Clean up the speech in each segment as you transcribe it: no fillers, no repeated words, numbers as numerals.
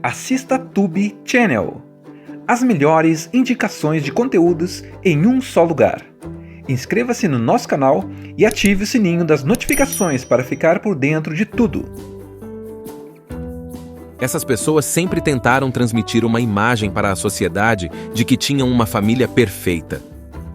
assista Tube Channel. As melhores indicações de conteúdos em um só lugar. Inscreva-se no nosso canal e ative o sininho das notificações para ficar por dentro de tudo. Essas pessoas sempre tentaram transmitir uma imagem para a sociedade de que tinham uma família perfeita.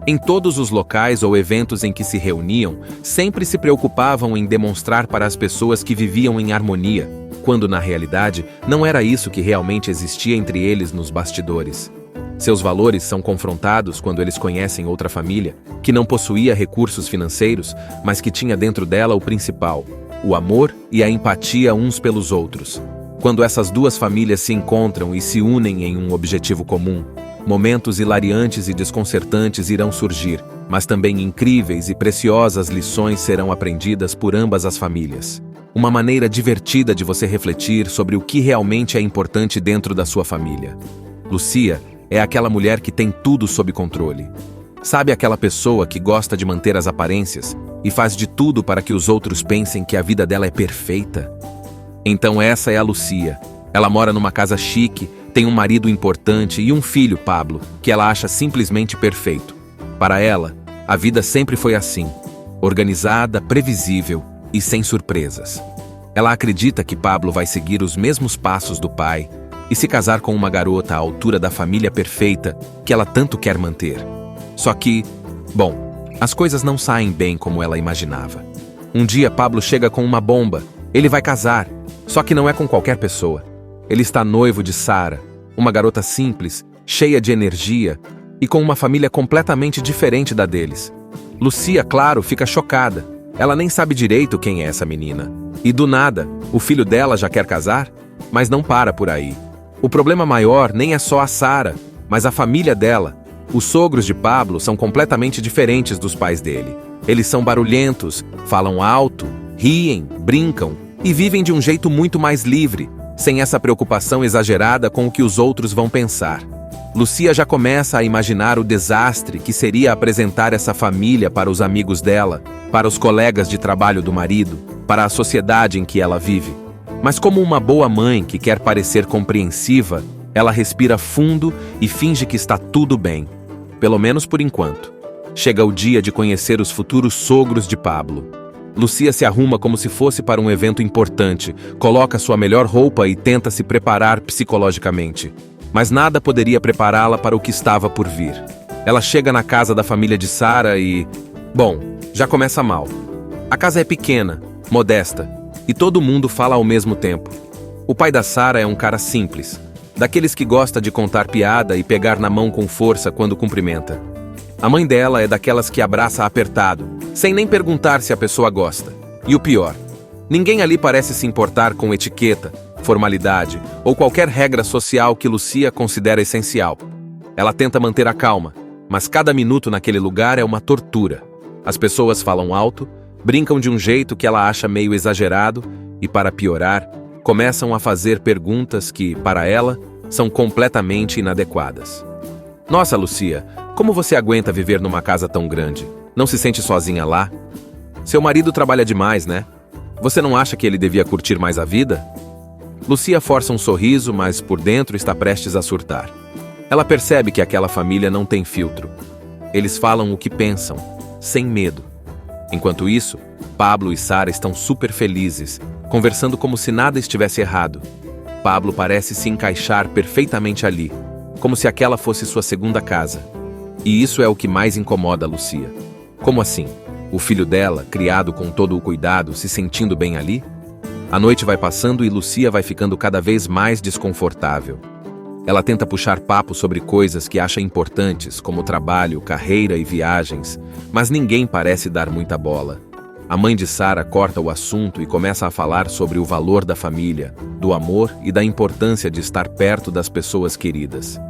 Em todos os locais ou eventos em que se reuniam, sempre se preocupavam em demonstrar para as pessoas que viviam em harmonia, quando na realidade não era isso que realmente existia entre eles nos bastidores. Seus valores são confrontados quando eles conhecem outra família, que não possuía recursos financeiros, mas que tinha dentro dela o principal, o amor e a empatia uns pelos outros. Quando essas duas famílias se encontram e se unem em um objetivo comum, momentos hilariantes e desconcertantes irão surgir, mas também incríveis e preciosas lições serão aprendidas por ambas as famílias. Uma maneira divertida de você refletir sobre o que realmente é importante dentro da sua família. Lucia é aquela mulher que tem tudo sob controle. Sabe aquela pessoa que gosta de manter as aparências e faz de tudo para que os outros pensem que a vida dela é perfeita? Então essa é a Lucia. Ela mora numa casa chique, tem um marido importante e um filho, Pablo, que ela acha simplesmente perfeito. Para ela, a vida sempre foi assim, organizada, previsível e sem surpresas. Ela acredita que Pablo vai seguir os mesmos passos do pai e se casar com uma garota à altura da família perfeita que ela tanto quer manter. Só que, bom, as coisas não saem bem como ela imaginava. Um dia Pablo chega com uma bomba. Ele vai casar, só que não é com qualquer pessoa. Ele está noivo de Sara, uma garota simples, cheia de energia e com uma família completamente diferente da deles. Lucia, claro, fica chocada. Ela nem sabe direito quem é essa menina. E do nada, o filho dela já quer casar? Mas não para por aí. O problema maior nem é só a Sara, mas a família dela. Os sogros de Pablo são completamente diferentes dos pais dele. Eles são barulhentos, falam alto, riem, brincam e vivem de um jeito muito mais livre, sem essa preocupação exagerada com o que os outros vão pensar. Lucia já começa a imaginar o desastre que seria apresentar essa família para os amigos dela, para os colegas de trabalho do marido, para a sociedade em que ela vive. Mas como uma boa mãe que quer parecer compreensiva, ela respira fundo e finge que está tudo bem, pelo menos por enquanto. Chega o dia de conhecer os futuros sogros de Pablo. Lucia se arruma como se fosse para um evento importante, coloca sua melhor roupa e tenta se preparar psicologicamente. Mas nada poderia prepará-la para o que estava por vir. Ela chega na casa da família de Sara e... bom, já começa mal. A casa é pequena, modesta, e todo mundo fala ao mesmo tempo. O pai da Sara é um cara simples, daqueles que gosta de contar piada e pegar na mão com força quando cumprimenta. A mãe dela é daquelas que abraça apertado, sem nem perguntar se a pessoa gosta. E o pior, ninguém ali parece se importar com etiqueta, formalidade ou qualquer regra social que Lucia considera essencial. Ela tenta manter a calma, mas cada minuto naquele lugar é uma tortura. As pessoas falam alto, brincam de um jeito que ela acha meio exagerado e, para piorar, começam a fazer perguntas que, para ela, são completamente inadequadas. Nossa, Lucia, como você aguenta viver numa casa tão grande? Não se sente sozinha lá? Seu marido trabalha demais, né? Você não acha que ele devia curtir mais a vida? Lucia força um sorriso, mas por dentro está prestes a surtar. Ela percebe que aquela família não tem filtro. Eles falam o que pensam, sem medo. Enquanto isso, Pablo e Sara estão super felizes, conversando como se nada estivesse errado. Pablo parece se encaixar perfeitamente ali, como se aquela fosse sua segunda casa. E isso é o que mais incomoda a Lucia. Como assim? O filho dela, criado com todo o cuidado, se sentindo bem ali? A noite vai passando e Lucia vai ficando cada vez mais desconfortável. Ela tenta puxar papo sobre coisas que acha importantes, como trabalho, carreira e viagens, mas ninguém parece dar muita bola. A mãe de Sara corta o assunto e começa a falar sobre o valor da família, do amor e da importância de estar perto das pessoas queridas.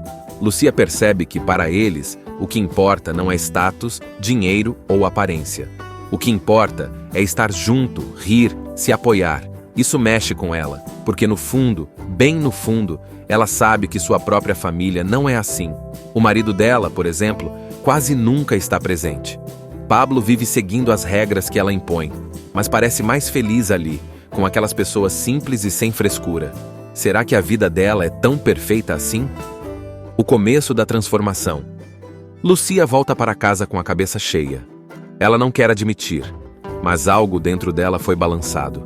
Lucia percebe que, para eles, o que importa não é status, dinheiro ou aparência. O que importa é estar junto, rir, se apoiar. Isso mexe com ela, porque no fundo, bem no fundo, ela sabe que sua própria família não é assim. O marido dela, por exemplo, quase nunca está presente. Pablo vive seguindo as regras que ela impõe, mas parece mais feliz ali, com aquelas pessoas simples e sem frescura. Será que a vida dela é tão perfeita assim? O começo da transformação. Lucia volta para casa com a cabeça cheia. Ela não quer admitir, mas algo dentro dela foi balançado.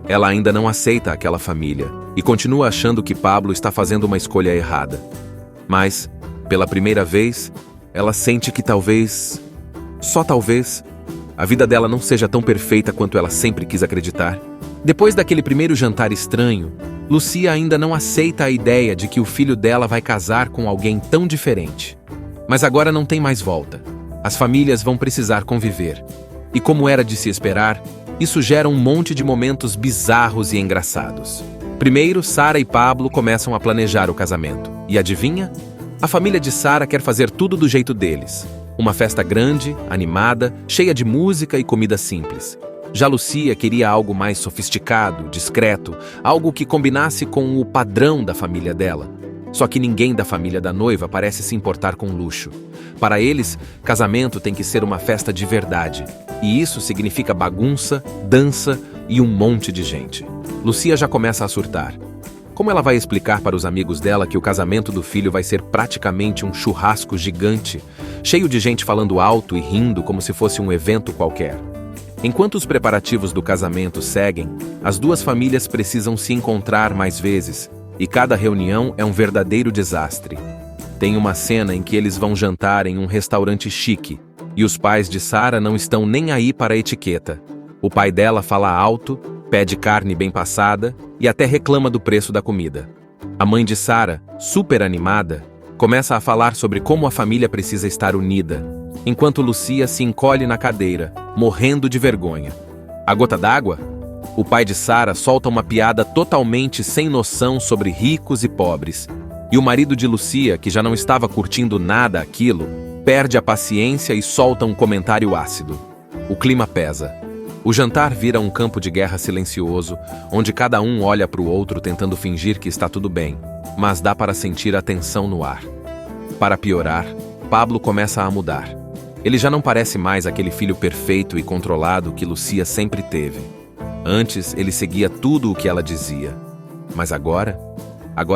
Ela ainda não aceita aquela família e continua achando que Pablo está fazendo uma escolha errada. Mas, pela primeira vez, ela sente que talvez, só talvez, a vida dela não seja tão perfeita quanto ela sempre quis acreditar. Depois daquele primeiro jantar estranho, Lucia ainda não aceita a ideia de que o filho dela vai casar com alguém tão diferente. Mas agora não tem mais volta. As famílias vão precisar conviver. E como era de se esperar, isso gera um monte de momentos bizarros e engraçados. Primeiro, Sara e Pablo começam a planejar o casamento. E adivinha? A família de Sara quer fazer tudo do jeito deles. Uma festa grande, animada, cheia de música e comida simples. Já Lucia queria algo mais sofisticado, discreto, algo que combinasse com o padrão da família dela. Só que ninguém da família da noiva parece se importar com luxo. Para eles, casamento tem que ser uma festa de verdade. E isso significa bagunça, dança e um monte de gente. Lucia já começa a surtar. Como ela vai explicar para os amigos dela que o casamento do filho vai ser praticamente um churrasco gigante, cheio de gente falando alto e rindo como se fosse um evento qualquer? Enquanto os preparativos do casamento seguem, as duas famílias precisam se encontrar mais vezes, e cada reunião é um verdadeiro desastre. Tem uma cena em que eles vão jantar em um restaurante chique, e os pais de Sara não estão nem aí para a etiqueta. O pai dela fala alto, pede carne bem passada e até reclama do preço da comida. A mãe de Sara, super animada, começa a falar sobre como a família precisa estar unida, enquanto Lucia se encolhe na cadeira, morrendo de vergonha. A gota d'água? O pai de Sara solta uma piada totalmente sem noção sobre ricos e pobres, e o marido de Lucia, que já não estava curtindo nada aquilo, perde a paciência e solta um comentário ácido. O clima pesa. O jantar vira um campo de guerra silencioso, onde cada um olha para o outro tentando fingir que está tudo bem, mas dá para sentir a tensão no ar. Para piorar, Pablo começa a mudar. Ele já não parece mais aquele filho perfeito e controlado que Lucia sempre teve. Antes, ele seguia tudo o que ela dizia. Mas agora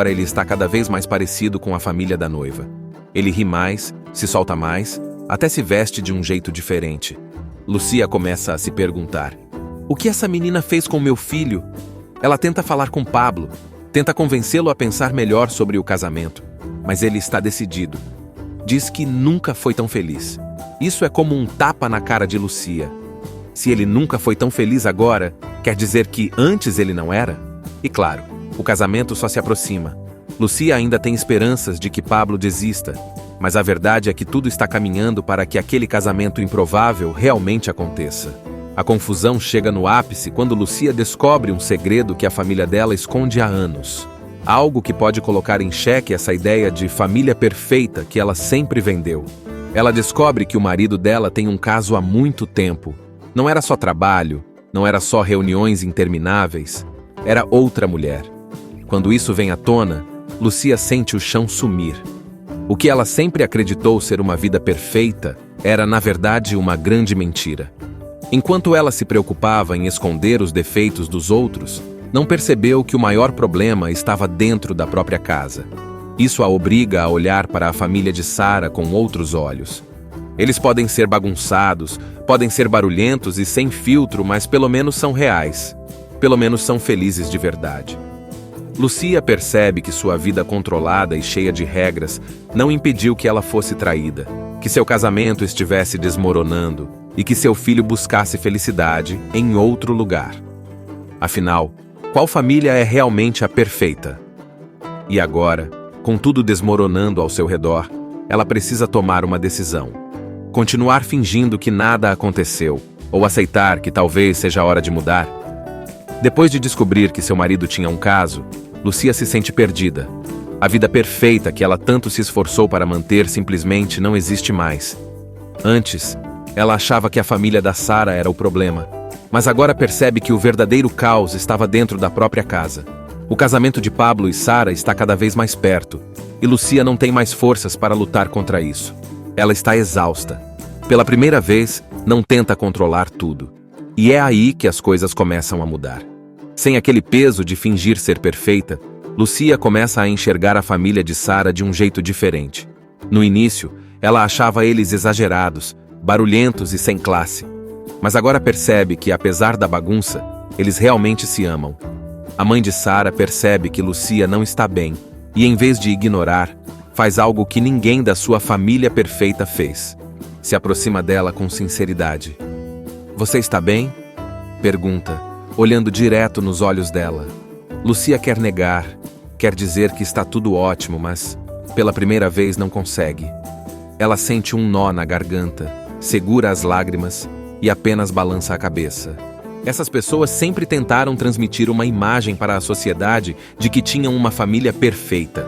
ele está cada vez mais parecido com a família da noiva. Ele ri mais, se solta mais, até se veste de um jeito diferente. Lucia começa a se perguntar: o que essa menina fez com meu filho? Ela tenta falar com Pablo, tenta convencê-lo a pensar melhor sobre o casamento, mas ele está decidido. Diz que nunca foi tão feliz. Isso é como um tapa na cara de Lucia. Se ele nunca foi tão feliz agora, quer dizer que antes ele não era? E claro, o casamento só se aproxima. Lucia ainda tem esperanças de que Pablo desista, mas a verdade é que tudo está caminhando para que aquele casamento improvável realmente aconteça. A confusão chega no ápice quando Lucia descobre um segredo que a família dela esconde há anos. Algo que pode colocar em xeque essa ideia de família perfeita que ela sempre vendeu. Ela descobre que o marido dela tem um caso há muito tempo. Não era só trabalho, não era só reuniões intermináveis, era outra mulher. Quando isso vem à tona, Lucia sente o chão sumir. O que ela sempre acreditou ser uma vida perfeita era, na verdade, uma grande mentira. Enquanto ela se preocupava em esconder os defeitos dos outros, não percebeu que o maior problema estava dentro da própria casa. Isso a obriga a olhar para a família de Sara com outros olhos. Eles podem ser bagunçados, podem ser barulhentos e sem filtro, mas pelo menos são reais. Pelo menos são felizes de verdade. Lucia percebe que sua vida controlada e cheia de regras não impediu que ela fosse traída, que seu casamento estivesse desmoronando e que seu filho buscasse felicidade em outro lugar. Afinal, qual família é realmente a perfeita? E agora, com tudo desmoronando ao seu redor, ela precisa tomar uma decisão. Continuar fingindo que nada aconteceu, ou aceitar que talvez seja a hora de mudar? Depois de descobrir que seu marido tinha um caso, Lucia se sente perdida. A vida perfeita que ela tanto se esforçou para manter simplesmente não existe mais. Antes, ela achava que a família da Sara era o problema, mas agora percebe que o verdadeiro caos estava dentro da própria casa. O casamento de Pablo e Sara está cada vez mais perto, e Lucia não tem mais forças para lutar contra isso. Ela está exausta. Pela primeira vez, não tenta controlar tudo. E é aí que as coisas começam a mudar. Sem aquele peso de fingir ser perfeita, Lucia começa a enxergar a família de Sara de um jeito diferente. No início, ela achava eles exagerados, barulhentos e sem classe. Mas agora percebe que, apesar da bagunça, eles realmente se amam. A mãe de Sara percebe que Lucia não está bem e, em vez de ignorar, faz algo que ninguém da sua família perfeita fez. Se aproxima dela com sinceridade. "Você está bem?" pergunta, olhando direto nos olhos dela. Lucia quer negar, quer dizer que está tudo ótimo, mas, pela primeira vez, não consegue. Ela sente um nó na garganta, segura as lágrimas e apenas balança a cabeça. Essas pessoas sempre tentaram transmitir uma imagem para a sociedade de que tinham uma família perfeita.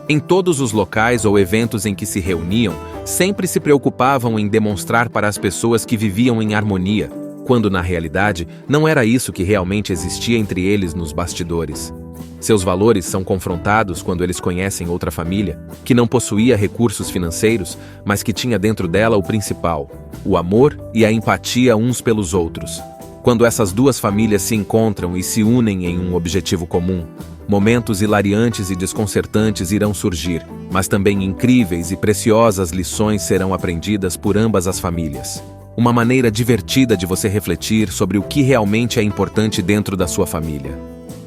Em todos os locais ou eventos em que se reuniam, sempre se preocupavam em demonstrar para as pessoas que viviam em harmonia, quando na realidade não era isso que realmente existia entre eles nos bastidores. Seus valores são confrontados quando eles conhecem outra família, que não possuía recursos financeiros, mas que tinha dentro dela o principal, o amor e a empatia uns pelos outros. Quando essas duas famílias se encontram e se unem em um objetivo comum, momentos hilariantes e desconcertantes irão surgir, mas também incríveis e preciosas lições serão aprendidas por ambas as famílias. Uma maneira divertida de você refletir sobre o que realmente é importante dentro da sua família.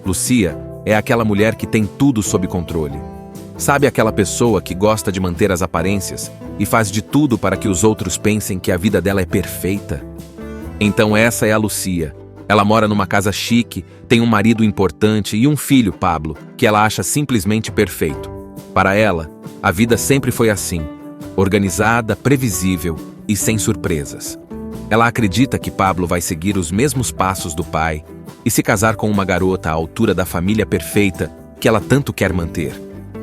Lucia é aquela mulher que tem tudo sob controle. Sabe aquela pessoa que gosta de manter as aparências e faz de tudo para que os outros pensem que a vida dela é perfeita? Então essa é a Lucia. Ela mora numa casa chique, tem um marido importante e um filho, Pablo, que ela acha simplesmente perfeito. Para ela, a vida sempre foi assim, organizada, previsível e sem surpresas. Ela acredita que Pablo vai seguir os mesmos passos do pai e se casar com uma garota à altura da família perfeita que ela tanto quer manter.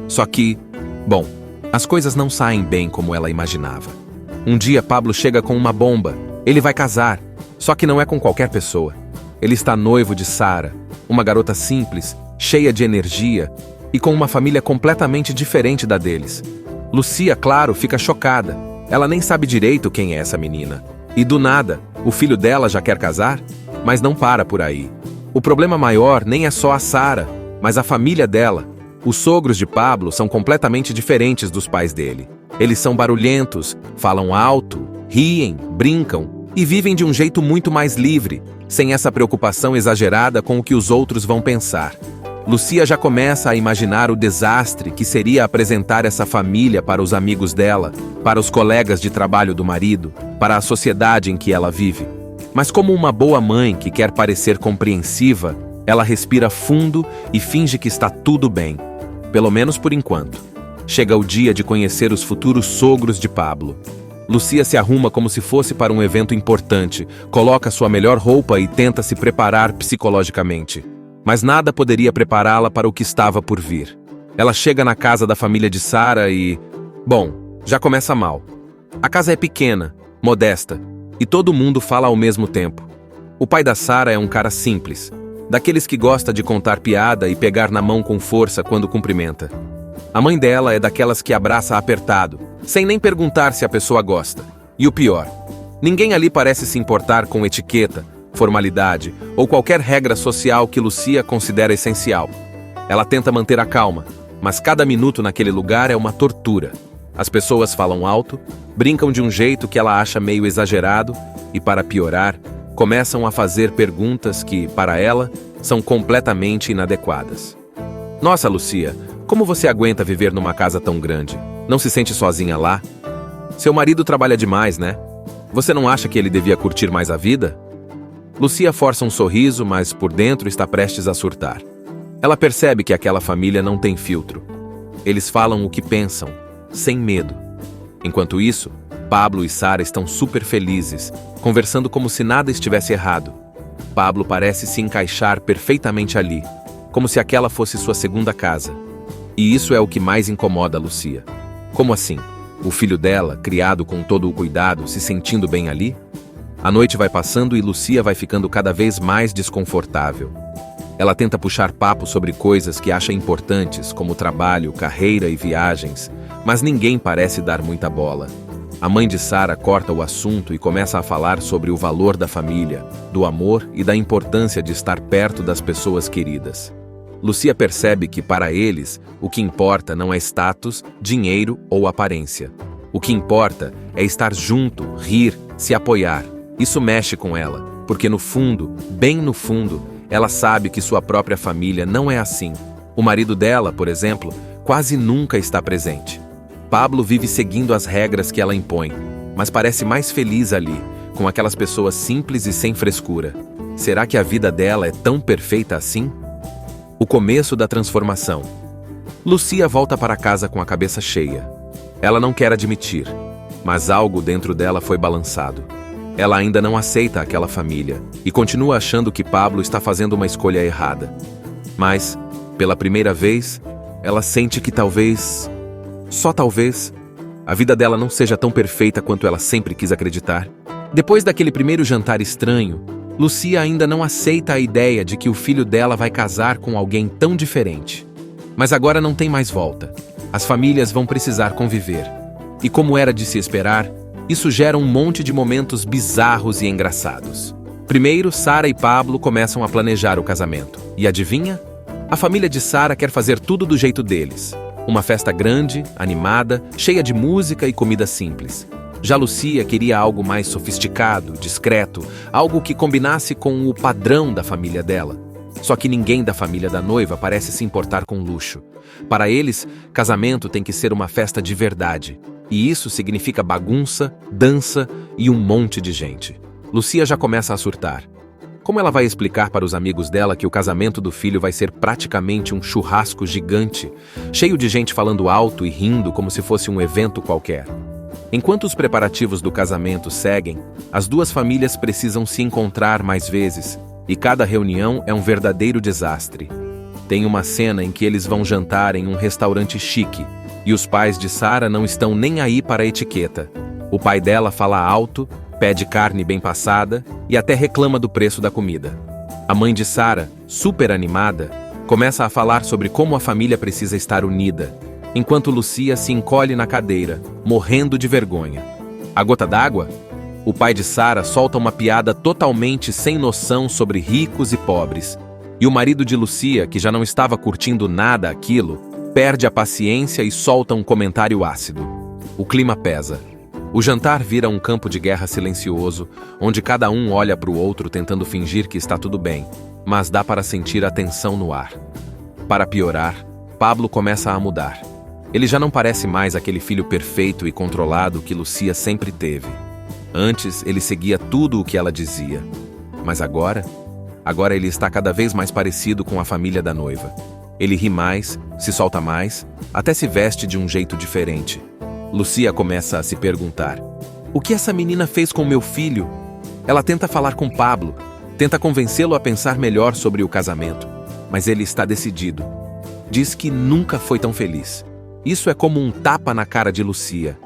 Só que, bom, as coisas não saem bem como ela imaginava. Um dia Pablo chega com uma bomba. Ele vai casar, só que não é com qualquer pessoa. Ele está noivo de Sara, uma garota simples, cheia de energia e com uma família completamente diferente da deles. Lucia, claro, fica chocada. Ela nem sabe direito quem é essa menina. E do nada, o filho dela já quer casar? Mas não para por aí. O problema maior nem é só a Sara, mas a família dela. Os sogros de Pablo são completamente diferentes dos pais dele. Eles são barulhentos, falam alto, riem, brincam e vivem de um jeito muito mais livre, sem essa preocupação exagerada com o que os outros vão pensar. Lucia já começa a imaginar o desastre que seria apresentar essa família para os amigos dela, para os colegas de trabalho do marido, para a sociedade em que ela vive. Mas como uma boa mãe que quer parecer compreensiva, ela respira fundo e finge que está tudo bem, pelo menos por enquanto. Chega o dia de conhecer os futuros sogros de Pablo. Lucia se arruma como se fosse para um evento importante, coloca sua melhor roupa e tenta se preparar psicologicamente. Mas nada poderia prepará-la para o que estava por vir. Ela chega na casa da família de Sara e... Bom, já começa mal. A casa é pequena, modesta, e todo mundo fala ao mesmo tempo. O pai da Sara é um cara simples, daqueles que gosta de contar piada e pegar na mão com força quando cumprimenta. A mãe dela é daquelas que abraça apertado, sem nem perguntar se a pessoa gosta. E o pior, ninguém ali parece se importar com etiqueta, formalidade ou qualquer regra social que Lucia considera essencial. Ela tenta manter a calma, mas cada minuto naquele lugar é uma tortura. As pessoas falam alto, brincam de um jeito que ela acha meio exagerado e, para piorar, começam a fazer perguntas que, para ela, são completamente inadequadas. Nossa, Lucia, como você aguenta viver numa casa tão grande? Não se sente sozinha lá? Seu marido trabalha demais, né? Você não acha que ele devia curtir mais a vida? Lucia força um sorriso, mas por dentro está prestes a surtar. Ela percebe que aquela família não tem filtro. Eles falam o que pensam, sem medo. Enquanto isso, Pablo e Sara estão super felizes, conversando como se nada estivesse errado. Pablo parece se encaixar perfeitamente ali, como se aquela fosse sua segunda casa. E isso é o que mais incomoda a Lucia. Como assim? O filho dela, criado com todo o cuidado, se sentindo bem ali? A noite vai passando e Lucia vai ficando cada vez mais desconfortável. Ela tenta puxar papo sobre coisas que acha importantes, como trabalho, carreira e viagens, mas ninguém parece dar muita bola. A mãe de Sara corta o assunto e começa a falar sobre o valor da família, do amor e da importância de estar perto das pessoas queridas. Lucia percebe que, para eles, o que importa não é status, dinheiro ou aparência. O que importa é estar junto, rir, se apoiar. Isso mexe com ela, porque no fundo, bem no fundo, ela sabe que sua própria família não é assim. O marido dela, por exemplo, quase nunca está presente. Pablo vive seguindo as regras que ela impõe, mas parece mais feliz ali, com aquelas pessoas simples e sem frescura. Será que a vida dela é tão perfeita assim? O começo da transformação. Lucia volta para casa com a cabeça cheia. Ela não quer admitir, mas algo dentro dela foi balançado. Ela ainda não aceita aquela família e continua achando que Pablo está fazendo uma escolha errada. Mas, pela primeira vez, ela sente que talvez, só talvez, a vida dela não seja tão perfeita quanto ela sempre quis acreditar. Depois daquele primeiro jantar estranho, Lucia ainda não aceita a ideia de que o filho dela vai casar com alguém tão diferente. Mas agora não tem mais volta. As famílias vão precisar conviver. E como era de se esperar, isso gera um monte de momentos bizarros e engraçados. Primeiro, Sara e Pablo começam a planejar o casamento. E adivinha? A família de Sara quer fazer tudo do jeito deles. Uma festa grande, animada, cheia de música e comida simples. Já Lucia queria algo mais sofisticado, discreto, algo que combinasse com o padrão da família dela. Só que ninguém da família da noiva parece se importar com luxo. Para eles, casamento tem que ser uma festa de verdade. E isso significa bagunça, dança e um monte de gente. Lucia já começa a surtar. Como ela vai explicar para os amigos dela que o casamento do filho vai ser praticamente um churrasco gigante, cheio de gente falando alto e rindo como se fosse um evento qualquer? Enquanto os preparativos do casamento seguem, as duas famílias precisam se encontrar mais vezes, e cada reunião é um verdadeiro desastre. Tem uma cena em que eles vão jantar em um restaurante chique, e os pais de Sara não estão nem aí para a etiqueta. O pai dela fala alto, pede carne bem passada e até reclama do preço da comida. A mãe de Sara, super animada, começa a falar sobre como a família precisa estar unida, enquanto Lucia se encolhe na cadeira, morrendo de vergonha. A gota d'água? O pai de Sara solta uma piada totalmente sem noção sobre ricos e pobres, e o marido de Lucia, que já não estava curtindo nada aquilo, perde a paciência e solta um comentário ácido. O clima pesa. O jantar vira um campo de guerra silencioso, onde cada um olha para o outro tentando fingir que está tudo bem, mas dá para sentir a tensão no ar. Para piorar, Pablo começa a mudar. Ele já não parece mais aquele filho perfeito e controlado que Lucia sempre teve. Antes, ele seguia tudo o que ela dizia. Mas agora ele está cada vez mais parecido com a família da noiva. Ele ri mais, se solta mais, até se veste de um jeito diferente. Lucia começa a se perguntar: o que essa menina fez com meu filho? Ela tenta falar com Pablo, tenta convencê-lo a pensar melhor sobre o casamento, mas ele está decidido. Diz que nunca foi tão feliz. Isso é como um tapa na cara de Lucia.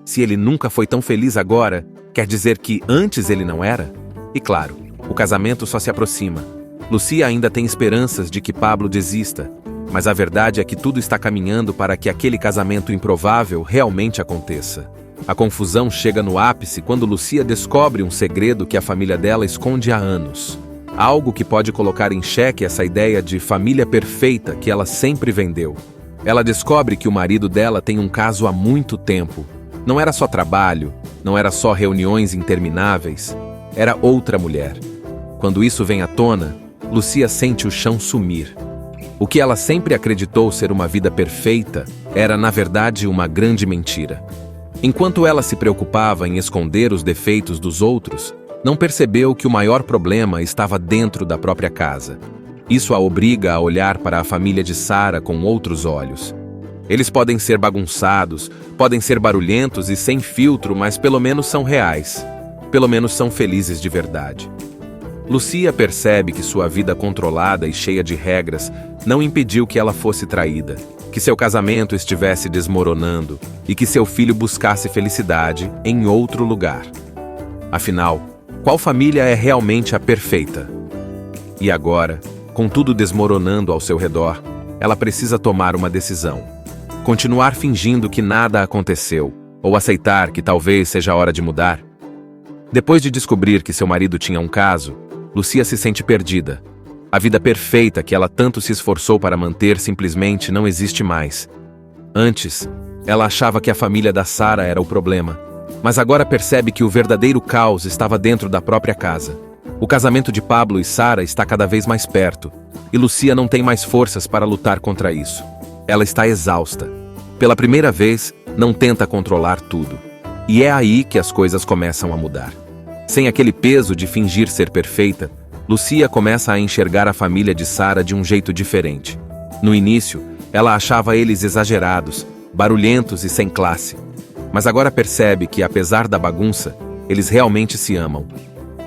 Se ele nunca foi tão feliz agora, quer dizer que antes ele não era? E claro, o casamento só se aproxima. Lucia ainda tem esperanças de que Pablo desista, mas a verdade é que tudo está caminhando para que aquele casamento improvável realmente aconteça. A confusão chega no ápice quando Lucia descobre um segredo que a família dela esconde há anos. Algo que pode colocar em xeque essa ideia de família perfeita que ela sempre vendeu. Ela descobre que o marido dela tem um caso há muito tempo. Não era só trabalho, não era só reuniões intermináveis, era outra mulher. Quando isso vem à tona, Lucia sente o chão sumir. O que ela sempre acreditou ser uma vida perfeita era, na verdade, uma grande mentira. Enquanto ela se preocupava em esconder os defeitos dos outros, não percebeu que o maior problema estava dentro da própria casa. Isso a obriga a olhar para a família de Sara com outros olhos. Eles podem ser bagunçados, podem ser barulhentos e sem filtro, mas pelo menos são reais. Pelo menos são felizes de verdade. Lucia percebe que sua vida controlada e cheia de regras não impediu que ela fosse traída, que seu casamento estivesse desmoronando e que seu filho buscasse felicidade em outro lugar. Afinal, qual família é realmente a perfeita? E agora, com tudo desmoronando ao seu redor, ela precisa tomar uma decisão. Continuar fingindo que nada aconteceu, ou aceitar que talvez seja a hora de mudar? Depois de descobrir que seu marido tinha um caso, Lucia se sente perdida. A vida perfeita que ela tanto se esforçou para manter simplesmente não existe mais. Antes, ela achava que a família da Sara era o problema, mas agora percebe que o verdadeiro caos estava dentro da própria casa. O casamento de Pablo e Sara está cada vez mais perto, e Lucia não tem mais forças para lutar contra isso. Ela está exausta. Pela primeira vez, não tenta controlar tudo. E é aí que as coisas começam a mudar. Sem aquele peso de fingir ser perfeita, Lucia começa a enxergar a família de Sara de um jeito diferente. No início, ela achava eles exagerados, barulhentos e sem classe. Mas agora percebe que, apesar da bagunça, eles realmente se amam.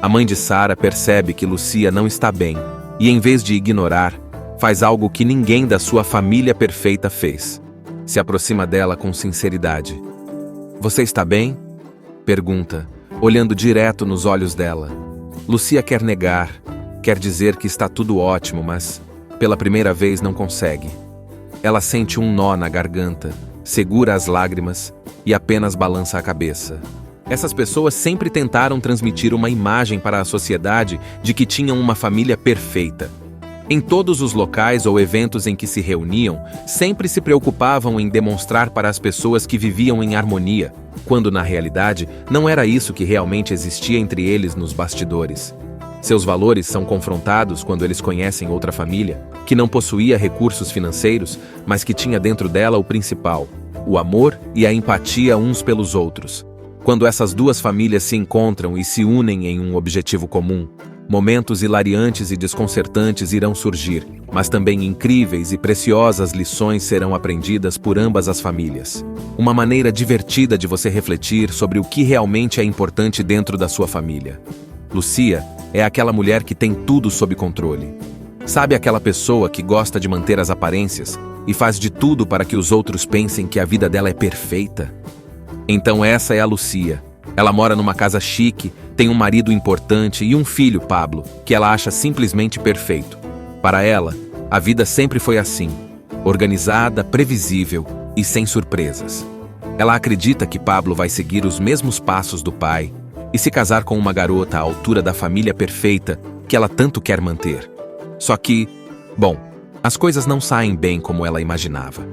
A mãe de Sara percebe que Lucia não está bem e, em vez de ignorar, faz algo que ninguém da sua família perfeita fez. Se aproxima dela com sinceridade. "Você está bem?" pergunta, olhando direto nos olhos dela. Lucia quer negar, quer dizer que está tudo ótimo, mas, pela primeira vez, não consegue. Ela sente um nó na garganta, segura as lágrimas e apenas balança a cabeça. Essas pessoas sempre tentaram transmitir uma imagem para a sociedade de que tinham uma família perfeita. Em todos os locais ou eventos em que se reuniam, sempre se preocupavam em demonstrar para as pessoas que viviam em harmonia, quando na realidade não era isso que realmente existia entre eles nos bastidores. Seus valores são confrontados quando eles conhecem outra família, que não possuía recursos financeiros, mas que tinha dentro dela o principal, o amor e a empatia uns pelos outros. Quando essas duas famílias se encontram e se unem em um objetivo comum, momentos hilariantes e desconcertantes irão surgir, mas também incríveis e preciosas lições serão aprendidas por ambas as famílias. Uma maneira divertida de você refletir sobre o que realmente é importante dentro da sua família. Lucia é aquela mulher que tem tudo sob controle. Sabe aquela pessoa que gosta de manter as aparências e faz de tudo para que os outros pensem que a vida dela é perfeita? Então essa é a Lucia. Ela mora numa casa chique, tem um marido importante e um filho, Pablo, que ela acha simplesmente perfeito. Para ela, a vida sempre foi assim, organizada, previsível e sem surpresas. Ela acredita que Pablo vai seguir os mesmos passos do pai e se casar com uma garota à altura da família perfeita que ela tanto quer manter. Só que, bom, as coisas não saem bem como ela imaginava.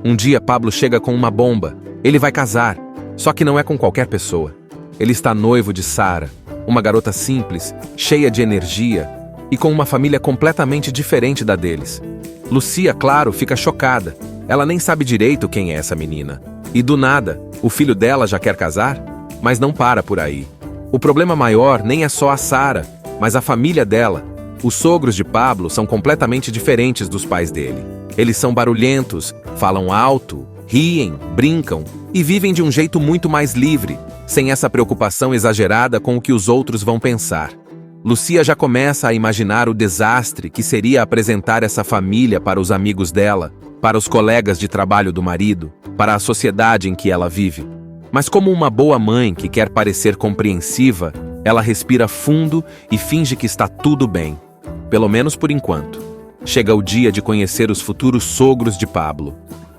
Um dia Pablo chega com uma bomba. Ele vai casar, só que não é com qualquer pessoa. Ele está noivo de Sara, uma garota simples, cheia de energia e com uma família completamente diferente da deles. Lucia, claro, fica chocada. Ela nem sabe direito quem é essa menina. E do nada, o filho dela já quer casar? Mas não para por aí. O problema maior nem é só a Sara, mas a família dela. Os sogros de Pablo são completamente diferentes dos pais dele. Eles são barulhentos, falam alto, riem, brincam e vivem de um jeito muito mais livre, sem essa preocupação exagerada com o que os outros vão pensar. Lucia já começa a imaginar o desastre que seria apresentar essa família para os amigos dela, para os colegas de trabalho do marido, para a sociedade em que ela vive. Mas como uma boa mãe que quer parecer compreensiva, ela respira fundo e finge que está tudo bem. Pelo menos por enquanto. Chega o dia de conhecer os futuros sogros de Pablo.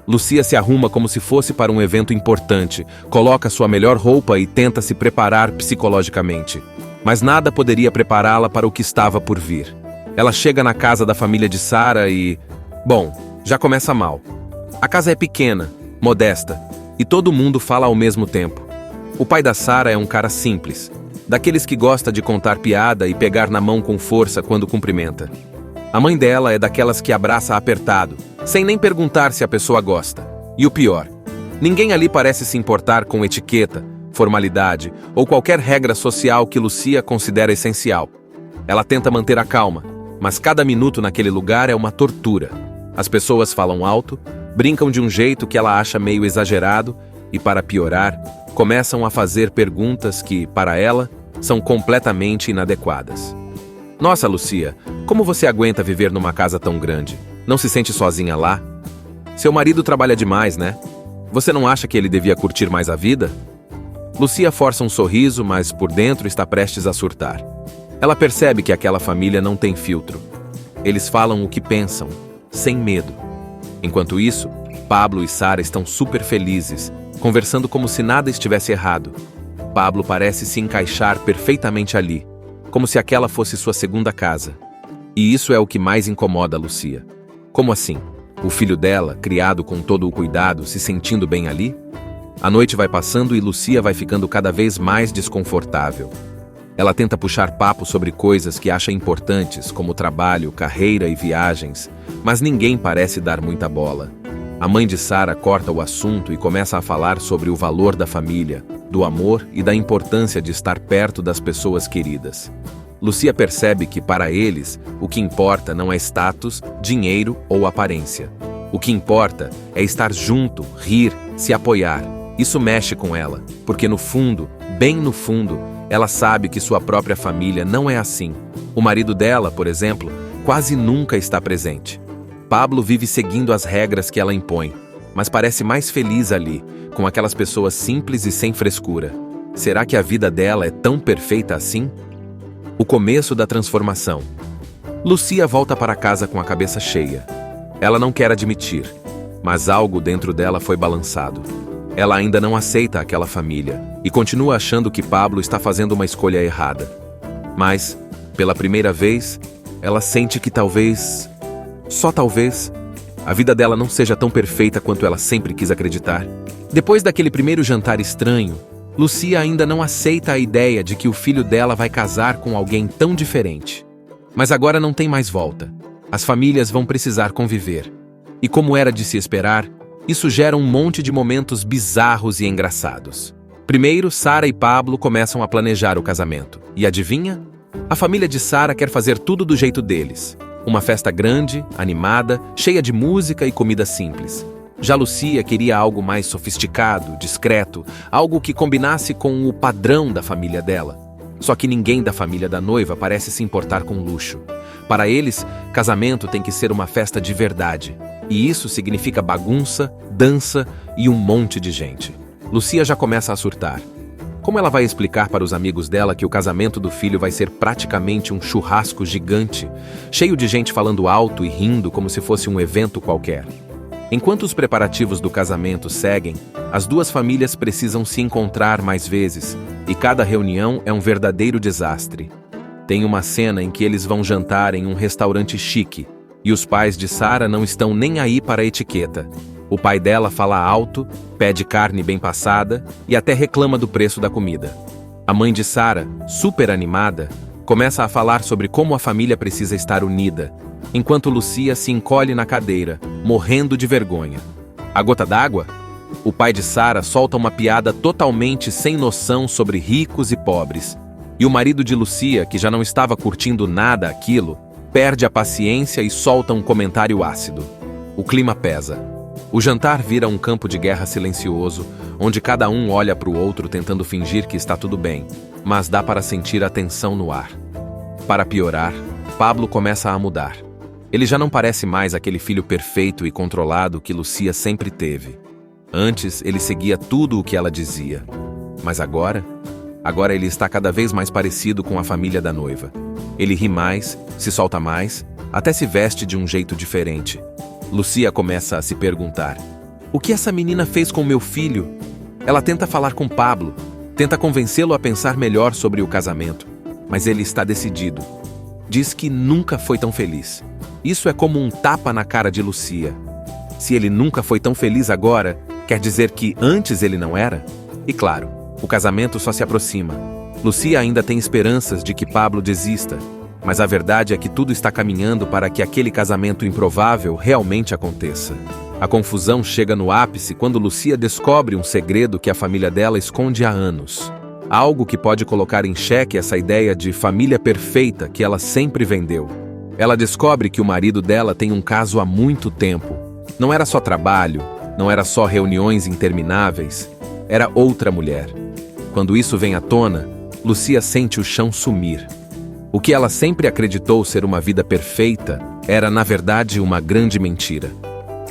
Lucia se arruma como se fosse para um evento importante, coloca sua melhor roupa e tenta se preparar psicologicamente. Mas nada poderia prepará-la para o que estava por vir. Ela chega na casa da família de Sara e... Bom, já começa mal. A casa é pequena, modesta, e todo mundo fala ao mesmo tempo. O pai da Sara é um cara simples, daqueles que gosta de contar piada e pegar na mão com força quando cumprimenta. A mãe dela é daquelas que abraça apertado, sem nem perguntar se a pessoa gosta. E o pior, ninguém ali parece se importar com etiqueta, formalidade ou qualquer regra social que Lucia considera essencial. Ela tenta manter a calma, mas cada minuto naquele lugar é uma tortura. As pessoas falam alto, brincam de um jeito que ela acha meio exagerado e, para piorar, começam a fazer perguntas que, para ela, são completamente inadequadas. Nossa, Lucia, como você aguenta viver numa casa tão grande? Não se sente sozinha lá? Seu marido trabalha demais, né? Você não acha que ele devia curtir mais a vida? Lucia força um sorriso, mas por dentro está prestes a surtar. Ela percebe que aquela família não tem filtro. Eles falam o que pensam, sem medo. Enquanto isso, Pablo e Sara estão super felizes, conversando como se nada estivesse errado. Pablo parece se encaixar perfeitamente ali, como se aquela fosse sua segunda casa. E isso é o que mais incomoda a Lucia. Como assim? O filho dela, criado com todo o cuidado, se sentindo bem ali? A noite vai passando e Lucia vai ficando cada vez mais desconfortável. Ela tenta puxar papo sobre coisas que acha importantes, como trabalho, carreira e viagens, mas ninguém parece dar muita bola. A mãe de Sara corta o assunto e começa a falar sobre o valor da família, do amor e da importância de estar perto das pessoas queridas. Lucia percebe que, para eles, o que importa não é status, dinheiro ou aparência. O que importa é estar junto, rir, se apoiar. Isso mexe com ela, porque no fundo, bem no fundo, ela sabe que sua própria família não é assim. O marido dela, por exemplo, quase nunca está presente. Pablo vive seguindo as regras que ela impõe, mas parece mais feliz ali, com aquelas pessoas simples e sem frescura. Será que a vida dela é tão perfeita assim? O começo da transformação. Lucia volta para casa com a cabeça cheia. Ela não quer admitir, mas algo dentro dela foi balançado. Ela ainda não aceita aquela família e continua achando que Pablo está fazendo uma escolha errada. Mas, pela primeira vez, ela sente que talvez, só talvez, a vida dela não seja tão perfeita quanto ela sempre quis acreditar. Depois daquele primeiro jantar estranho, Lucia ainda não aceita a ideia de que o filho dela vai casar com alguém tão diferente. Mas agora não tem mais volta. As famílias vão precisar conviver. E como era de se esperar, isso gera um monte de momentos bizarros e engraçados. Primeiro, Sara e Pablo começam a planejar o casamento. E adivinha? A família de Sara quer fazer tudo do jeito deles. Uma festa grande, animada, cheia de música e comida simples. Já Lucia queria algo mais sofisticado, discreto, algo que combinasse com o padrão da família dela. Só que ninguém da família da noiva parece se importar com luxo. Para eles, casamento tem que ser uma festa de verdade. E isso significa bagunça, dança e um monte de gente. Lucia já começa a surtar. Como ela vai explicar para os amigos dela que o casamento do filho vai ser praticamente um churrasco gigante, cheio de gente falando alto e rindo como se fosse um evento qualquer? Enquanto os preparativos do casamento seguem, as duas famílias precisam se encontrar mais vezes, e cada reunião é um verdadeiro desastre. Tem uma cena em que eles vão jantar em um restaurante chique, e os pais de Sara não estão nem aí para a etiqueta. O pai dela fala alto, pede carne bem passada e até reclama do preço da comida. A mãe de Sara, super animada, começa a falar sobre como a família precisa estar unida, enquanto Lucia se encolhe na cadeira, morrendo de vergonha. A gota d'água? O pai de Sara solta uma piada totalmente sem noção sobre ricos e pobres. E o marido de Lucia, que já não estava curtindo nada aquilo, perde a paciência e solta um comentário ácido. O clima pesa. O jantar vira um campo de guerra silencioso, onde cada um olha para o outro tentando fingir que está tudo bem, mas dá para sentir a tensão no ar. Para piorar, Pablo começa a mudar. Ele já não parece mais aquele filho perfeito e controlado que Lucia sempre teve. Antes, ele seguia tudo o que ela dizia. Mas agora ele está cada vez mais parecido com a família da noiva. Ele ri mais, se solta mais, até se veste de um jeito diferente. Lucia começa a se perguntar: o que essa menina fez com meu filho? Ela tenta falar com Pablo, tenta convencê-lo a pensar melhor sobre o casamento, mas ele está decidido. Diz que nunca foi tão feliz. Isso é como um tapa na cara de Lucia. Se ele nunca foi tão feliz agora, quer dizer que antes ele não era? E claro, o casamento só se aproxima. Lucia ainda tem esperanças de que Pablo desista, mas a verdade é que tudo está caminhando para que aquele casamento improvável realmente aconteça. A confusão chega no ápice quando Lucia descobre um segredo que a família dela esconde há anos. Algo que pode colocar em xeque essa ideia de família perfeita que ela sempre vendeu. Ela descobre que o marido dela tem um caso há muito tempo. Não era só trabalho, não era só reuniões intermináveis, era outra mulher. Quando isso vem à tona, Lucia sente o chão sumir. O que ela sempre acreditou ser uma vida perfeita era, na verdade, uma grande mentira.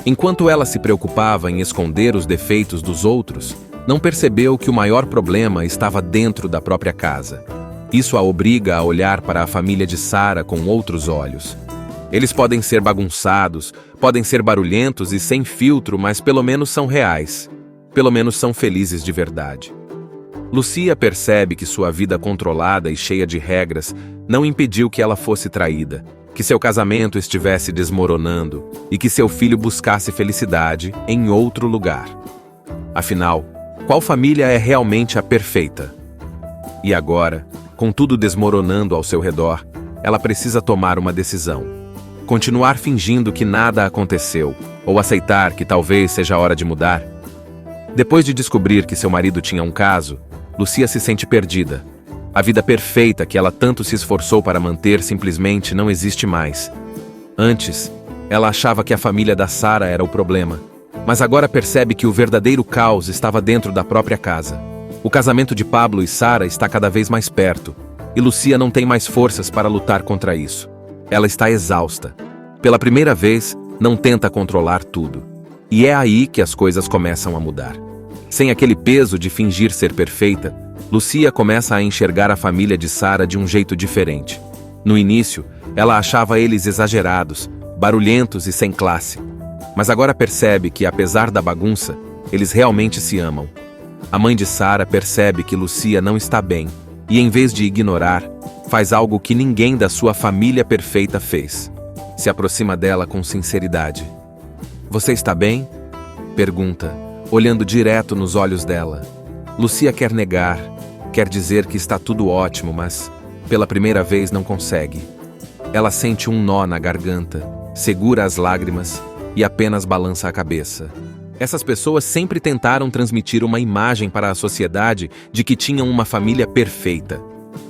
Enquanto ela se preocupava em esconder os defeitos dos outros, não percebeu que o maior problema estava dentro da própria casa. Isso a obriga a olhar para a família de Sara com outros olhos. Eles podem ser bagunçados, podem ser barulhentos e sem filtro, mas pelo menos são reais. Pelo menos são felizes de verdade. Lucia percebe que sua vida controlada e cheia de regras não impediu que ela fosse traída. que seu casamento estivesse desmoronando e que seu filho buscasse felicidade em outro lugar. Afinal, qual família é realmente a perfeita? E agora, com tudo desmoronando ao seu redor, ela precisa tomar uma decisão. Continuar fingindo que nada aconteceu, ou aceitar que talvez seja a hora de mudar? Depois de descobrir que seu marido tinha um caso, Lucia se sente perdida. A vida perfeita que ela tanto se esforçou para manter simplesmente não existe mais. Antes, ela achava que a família da Sara era o problema, mas agora percebe que o verdadeiro caos estava dentro da própria casa. O casamento de Pablo e Sara está cada vez mais perto, e Lucia não tem mais forças para lutar contra isso. Ela está exausta. Pela primeira vez, não tenta controlar tudo. E é aí que as coisas começam a mudar. Sem aquele peso de fingir ser perfeita, Lucia começa a enxergar a família de Sara de um jeito diferente. No início, ela achava eles exagerados, barulhentos e sem classe. Mas agora percebe que, apesar da bagunça, eles realmente se amam. A mãe de Sara percebe que Lucia não está bem e, em vez de ignorar, faz algo que ninguém da sua família perfeita fez. Se aproxima dela com sinceridade. "Você está bem?" pergunta, olhando direto nos olhos dela. Lucia quer negar, quer dizer que está tudo ótimo, mas, pela primeira vez, não consegue. Ela sente um nó na garganta, segura as lágrimas e apenas balança a cabeça. Essas pessoas sempre tentaram transmitir uma imagem para a sociedade de que tinham uma família perfeita.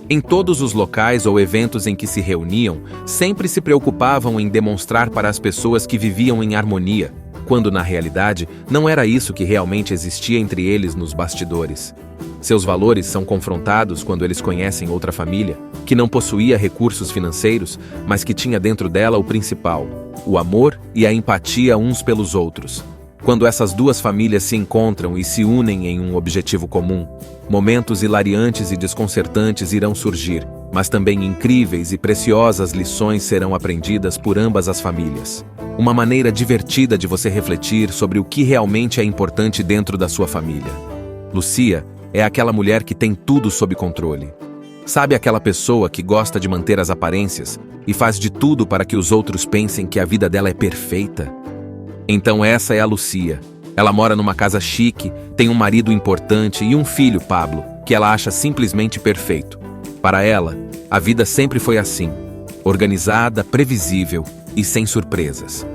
Em todos os locais ou eventos em que se reuniam, sempre se preocupavam em demonstrar para as pessoas que viviam em harmonia, quando na realidade não era isso que realmente existia entre eles nos bastidores. Seus valores são confrontados quando eles conhecem outra família, que não possuía recursos financeiros, mas que tinha dentro dela o principal, o amor e a empatia uns pelos outros. Quando essas duas famílias se encontram e se unem em um objetivo comum, momentos hilariantes e desconcertantes irão surgir, mas também incríveis e preciosas lições serão aprendidas por ambas as famílias. Uma maneira divertida de você refletir sobre o que realmente é importante dentro da sua família. Lucia é aquela mulher que tem tudo sob controle. Sabe aquela pessoa que gosta de manter as aparências e faz de tudo para que os outros pensem que a vida dela é perfeita? Então essa é a Lucia. Ela mora numa casa chique, tem um marido importante e um filho, Pablo, que ela acha simplesmente perfeito. Para ela, a vida sempre foi assim, organizada, previsível e sem surpresas.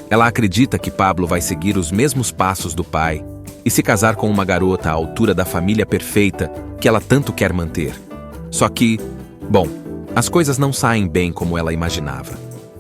Ela acredita que Pablo vai seguir os mesmos passos do pai e se casar com uma garota à altura da família perfeita que ela tanto quer manter. Só que, bom, as coisas não saem bem como ela imaginava.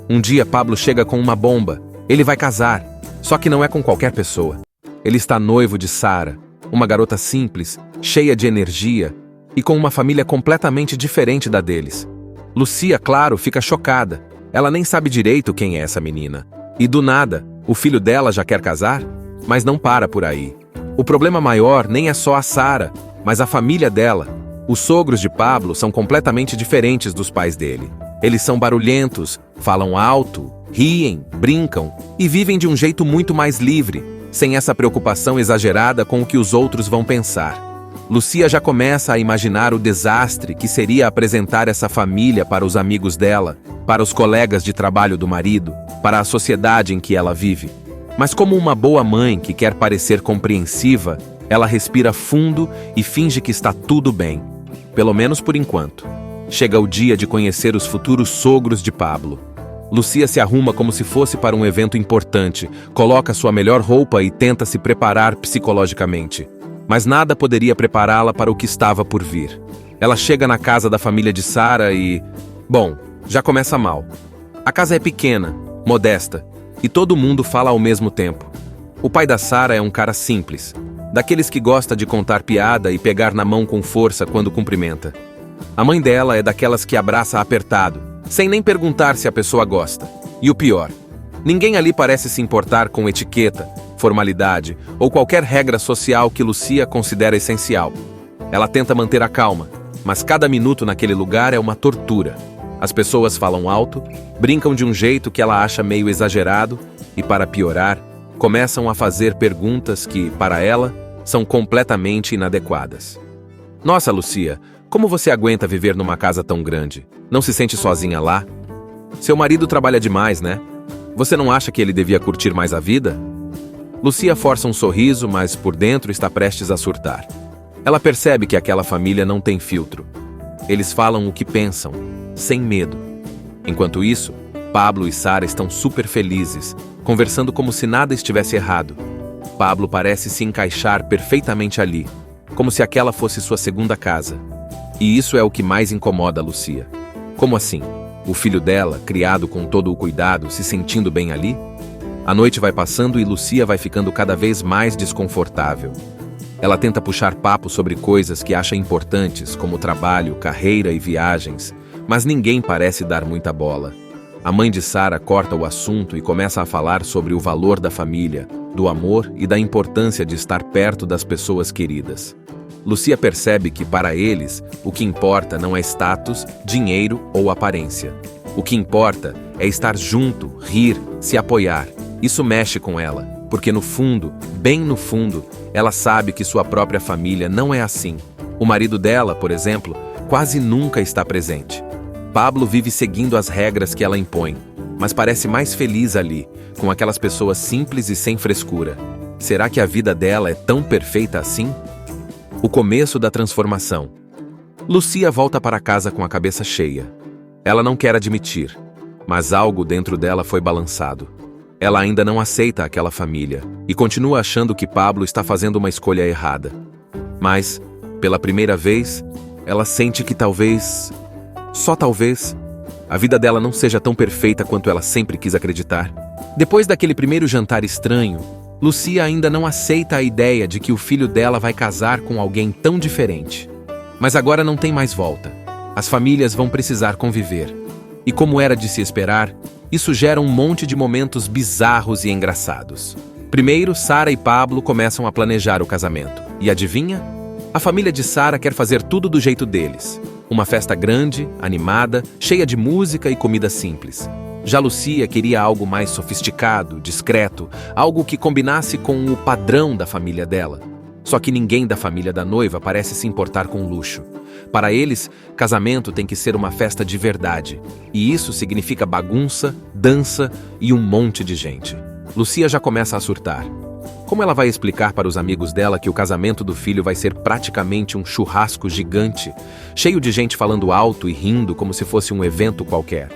Um dia Pablo chega com uma bomba. Ele vai casar, só que não é com qualquer pessoa. Ele está noivo de Sara, uma garota simples, cheia de energia e com uma família completamente diferente da deles. Lucia, claro, fica chocada. Ela nem sabe direito quem é essa menina. E do nada, o filho dela já quer casar? Mas não para por aí. O problema maior nem é só a Sara, mas a família dela. Os sogros de Pablo são completamente diferentes dos pais dele. Eles são barulhentos, falam alto, riem, brincam e vivem de um jeito muito mais livre, sem essa preocupação exagerada com o que os outros vão pensar. Lucia já começa a imaginar o desastre que seria apresentar essa família para os amigos dela, para os colegas de trabalho do marido, para a sociedade em que ela vive. Mas como uma boa mãe que quer parecer compreensiva, ela respira fundo e finge que está tudo bem, pelo menos por enquanto. Chega o dia de conhecer os futuros sogros de Pablo. Lucia se arruma como se fosse para um evento importante, coloca sua melhor roupa e tenta se preparar psicologicamente. Mas nada poderia prepará-la para o que estava por vir. Ela chega na casa da família de Sara e... Bom, já começa mal. A casa é pequena, modesta, e todo mundo fala ao mesmo tempo. O pai da Sara é um cara simples, daqueles que gosta de contar piada e pegar na mão com força quando cumprimenta. A mãe dela é daquelas que abraça apertado, sem nem perguntar se a pessoa gosta. E o pior, ninguém ali parece se importar com etiqueta, formalidade ou qualquer regra social que Lucia considera essencial. Ela tenta manter a calma, mas cada minuto naquele lugar é uma tortura. As pessoas falam alto, brincam de um jeito que ela acha meio exagerado e, para piorar, começam a fazer perguntas que, para ela, são completamente inadequadas. Nossa, Lucia, como você aguenta viver numa casa tão grande? Não se sente sozinha lá? Seu marido trabalha demais, né? Você não acha que ele devia curtir mais a vida? Lucia força um sorriso, mas por dentro está prestes a surtar. Ela percebe que aquela família não tem filtro. Eles falam o que pensam, sem medo. Enquanto isso, Pablo e Sara estão super felizes, conversando como se nada estivesse errado. Pablo parece se encaixar perfeitamente ali, como se aquela fosse sua segunda casa. E isso é o que mais incomoda a Lucia. Como assim? O filho dela, criado com todo o cuidado, se sentindo bem ali? A noite vai passando e Lucia vai ficando cada vez mais desconfortável. Ela tenta puxar papo sobre coisas que acha importantes, como trabalho, carreira e viagens, mas ninguém parece dar muita bola. A mãe de Sara corta o assunto e começa a falar sobre o valor da família, do amor e da importância de estar perto das pessoas queridas. Lucia percebe que, para eles, o que importa não é status, dinheiro ou aparência. O que importa é estar junto, rir, se apoiar. Isso mexe com ela, porque no fundo, bem no fundo, ela sabe que sua própria família não é assim. O marido dela, por exemplo, quase nunca está presente. Pablo vive seguindo as regras que ela impõe, mas parece mais feliz ali, com aquelas pessoas simples e sem frescura. Será que a vida dela é tão perfeita assim? O começo da transformação. Lucia volta para casa com a cabeça cheia. Ela não quer admitir, mas algo dentro dela foi balançado. Ela ainda não aceita aquela família e continua achando que Pablo está fazendo uma escolha errada. Mas, pela primeira vez, ela sente que talvez, só talvez, a vida dela não seja tão perfeita quanto ela sempre quis acreditar. Depois daquele primeiro jantar estranho, Lucia ainda não aceita a ideia de que o filho dela vai casar com alguém tão diferente. Mas agora não tem mais volta. As famílias vão precisar conviver. E como era de se esperar, isso gera um monte de momentos bizarros e engraçados. Primeiro, Sara e Pablo começam a planejar o casamento. E adivinha? A família de Sara quer fazer tudo do jeito deles. Uma festa grande, animada, cheia de música e comida simples. Já Lucia queria algo mais sofisticado, discreto, algo que combinasse com o padrão da família dela. Só que ninguém da família da noiva parece se importar com luxo. Para eles, casamento tem que ser uma festa de verdade. E isso significa bagunça, dança e um monte de gente. Lucia já começa a surtar. Como ela vai explicar para os amigos dela que o casamento do filho vai ser praticamente um churrasco gigante, cheio de gente falando alto e rindo como se fosse um evento qualquer?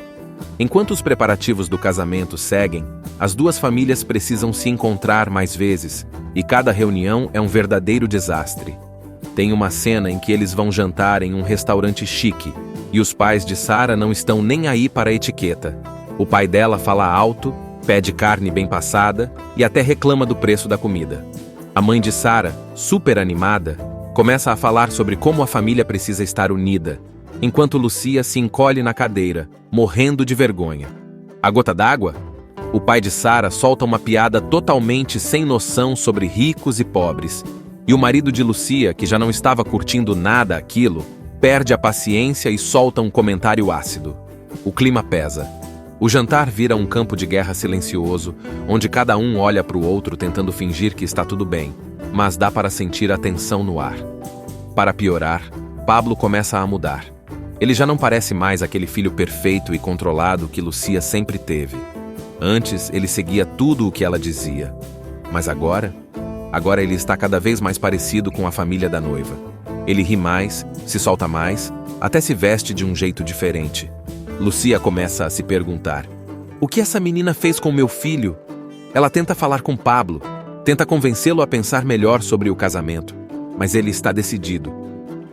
Enquanto os preparativos do casamento seguem, as duas famílias precisam se encontrar mais vezes, e cada reunião é um verdadeiro desastre. Tem uma cena em que eles vão jantar em um restaurante chique, e os pais de Sara não estão nem aí para a etiqueta. O pai dela fala alto, pede carne bem passada e até reclama do preço da comida. A mãe de Sara, super animada, começa a falar sobre como a família precisa estar unida, enquanto Lucia se encolhe na cadeira, morrendo de vergonha. A gota d'água? O pai de Sara solta uma piada totalmente sem noção sobre ricos e pobres, e o marido de Lucia, que já não estava curtindo nada aquilo, perde a paciência e solta um comentário ácido. O clima pesa. O jantar vira um campo de guerra silencioso, onde cada um olha para o outro tentando fingir que está tudo bem, mas dá para sentir a tensão no ar. Para piorar, Pablo começa a mudar. Ele já não parece mais aquele filho perfeito e controlado que Lucia sempre teve. Antes, ele seguia tudo o que ela dizia. Mas agora ele está cada vez mais parecido com a família da noiva. Ele ri mais, se solta mais, até se veste de um jeito diferente. Lucia começa a se perguntar: o que essa menina fez com meu filho? Ela tenta falar com Pablo, tenta convencê-lo a pensar melhor sobre o casamento, mas ele está decidido.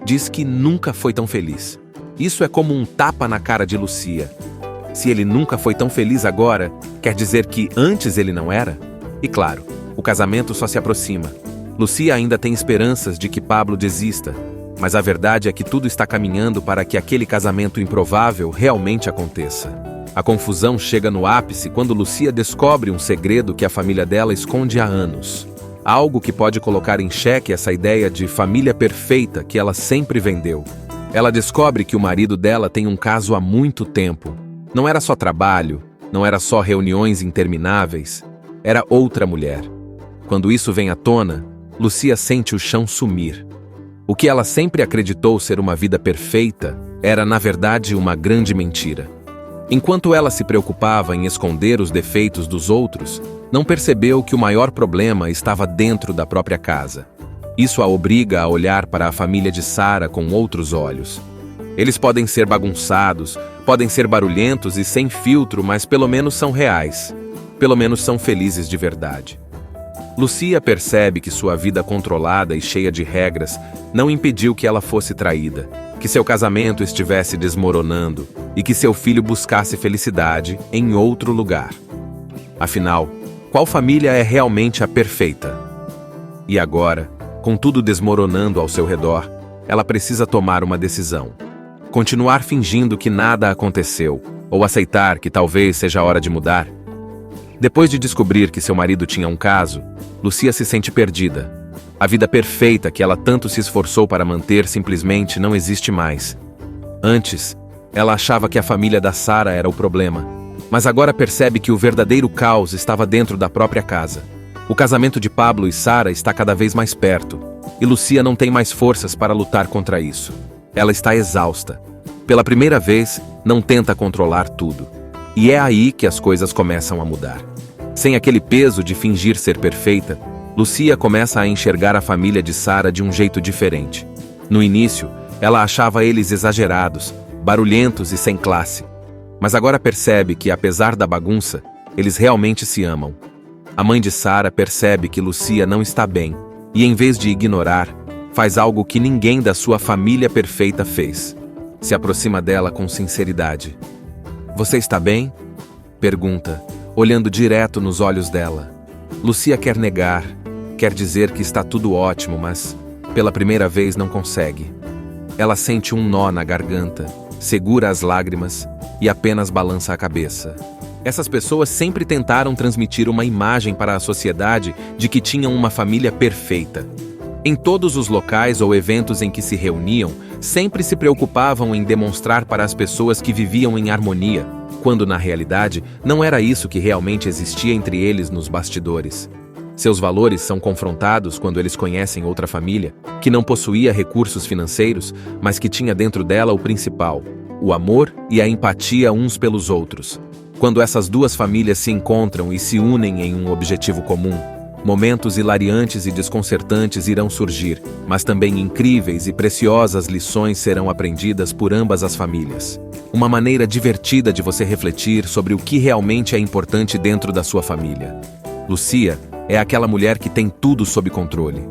Diz que nunca foi tão feliz. Isso é como um tapa na cara de Lucia. Se ele nunca foi tão feliz agora, quer dizer que antes ele não era? E claro, o casamento só se aproxima. Lucia ainda tem esperanças de que Pablo desista, mas a verdade é que tudo está caminhando para que aquele casamento improvável realmente aconteça. A confusão chega no ápice quando Lucia descobre um segredo que a família dela esconde há anos. Algo que pode colocar em xeque essa ideia de família perfeita que ela sempre vendeu. Ela descobre que o marido dela tem um caso há muito tempo. Não era só trabalho, não era só reuniões intermináveis, era outra mulher. Quando isso vem à tona, Lucia sente o chão sumir. O que ela sempre acreditou ser uma vida perfeita era, na verdade, uma grande mentira. Enquanto ela se preocupava em esconder os defeitos dos outros, não percebeu que o maior problema estava dentro da própria casa. Isso a obriga a olhar para a família de Sara com outros olhos. Eles podem ser bagunçados, podem ser barulhentos e sem filtro, mas pelo menos são reais. Pelo menos são felizes de verdade. Lucia percebe que sua vida controlada e cheia de regras não impediu que ela fosse traída, que seu casamento estivesse desmoronando e que seu filho buscasse felicidade em outro lugar. Afinal, qual família é realmente a perfeita? E agora, com tudo desmoronando ao seu redor, ela precisa tomar uma decisão. Continuar fingindo que nada aconteceu, ou aceitar que talvez seja a hora de mudar? Depois de descobrir que seu marido tinha um caso, Lucia se sente perdida. A vida perfeita que ela tanto se esforçou para manter simplesmente não existe mais. Antes, ela achava que a família da Sara era o problema, mas agora percebe que o verdadeiro caos estava dentro da própria casa. O casamento de Pablo e Sara está cada vez mais perto, e Lucia não tem mais forças para lutar contra isso. Ela está exausta. Pela primeira vez, não tenta controlar tudo. E é aí que as coisas começam a mudar. Sem aquele peso de fingir ser perfeita, Lucia começa a enxergar a família de Sara de um jeito diferente. No início, ela achava eles exagerados, barulhentos e sem classe. Mas agora percebe que, apesar da bagunça, eles realmente se amam. A mãe de Sara percebe que Lucia não está bem e, em vez de ignorar, faz algo que ninguém da sua família perfeita fez. Se aproxima dela com sinceridade. "Você está bem?" pergunta, olhando direto nos olhos dela. Lucia quer negar, quer dizer que está tudo ótimo, mas, pela primeira vez, não consegue. Ela sente um nó na garganta, segura as lágrimas e apenas balança a cabeça. Essas pessoas sempre tentaram transmitir uma imagem para a sociedade de que tinham uma família perfeita. Em todos os locais ou eventos em que se reuniam, sempre se preocupavam em demonstrar para as pessoas que viviam em harmonia, quando na realidade não era isso que realmente existia entre eles nos bastidores. Seus valores são confrontados quando eles conhecem outra família, que não possuía recursos financeiros, mas que tinha dentro dela o principal, o amor e a empatia uns pelos outros. Quando essas duas famílias se encontram e se unem em um objetivo comum, momentos hilariantes e desconcertantes irão surgir, mas também incríveis e preciosas lições serão aprendidas por ambas as famílias. Uma maneira divertida de você refletir sobre o que realmente é importante dentro da sua família. Lucia é aquela mulher que tem tudo sob controle.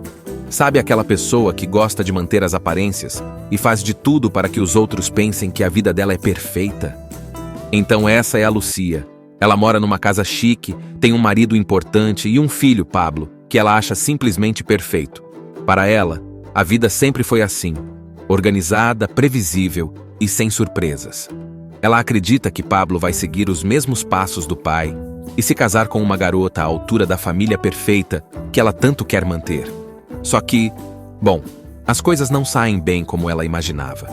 Sabe aquela pessoa que gosta de manter as aparências e faz de tudo para que os outros pensem que a vida dela é perfeita? Então essa é a Lucia. Ela mora numa casa chique, tem um marido importante e um filho, Pablo, que ela acha simplesmente perfeito. Para ela, a vida sempre foi assim, organizada, previsível e sem surpresas. Ela acredita que Pablo vai seguir os mesmos passos do pai e se casar com uma garota à altura da família perfeita que ela tanto quer manter. Só que, bom, as coisas não saem bem como ela imaginava.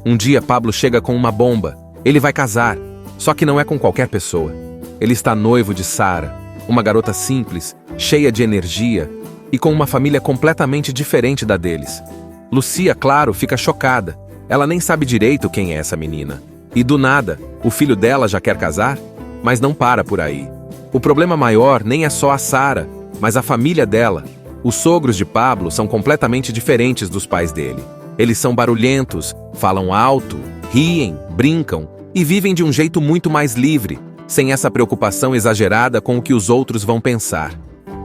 Um dia Pablo chega com uma bomba. Ele vai casar, só que não é com qualquer pessoa. Ele está noivo de Sara, uma garota simples, cheia de energia e com uma família completamente diferente da deles. Lucia, claro, fica chocada. Ela nem sabe direito quem é essa menina. E do nada, o filho dela já quer casar? Mas não para por aí. O problema maior nem é só a Sara, mas a família dela. Os sogros de Pablo são completamente diferentes dos pais dele. Eles são barulhentos, falam alto, riem, brincam e vivem de um jeito muito mais livre, sem essa preocupação exagerada com o que os outros vão pensar.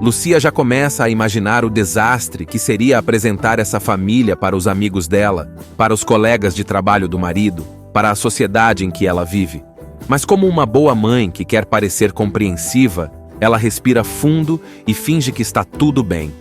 Lucia já começa a imaginar o desastre que seria apresentar essa família para os amigos dela, para os colegas de trabalho do marido, para a sociedade em que ela vive. Mas como uma boa mãe que quer parecer compreensiva, ela respira fundo e finge que está tudo bem.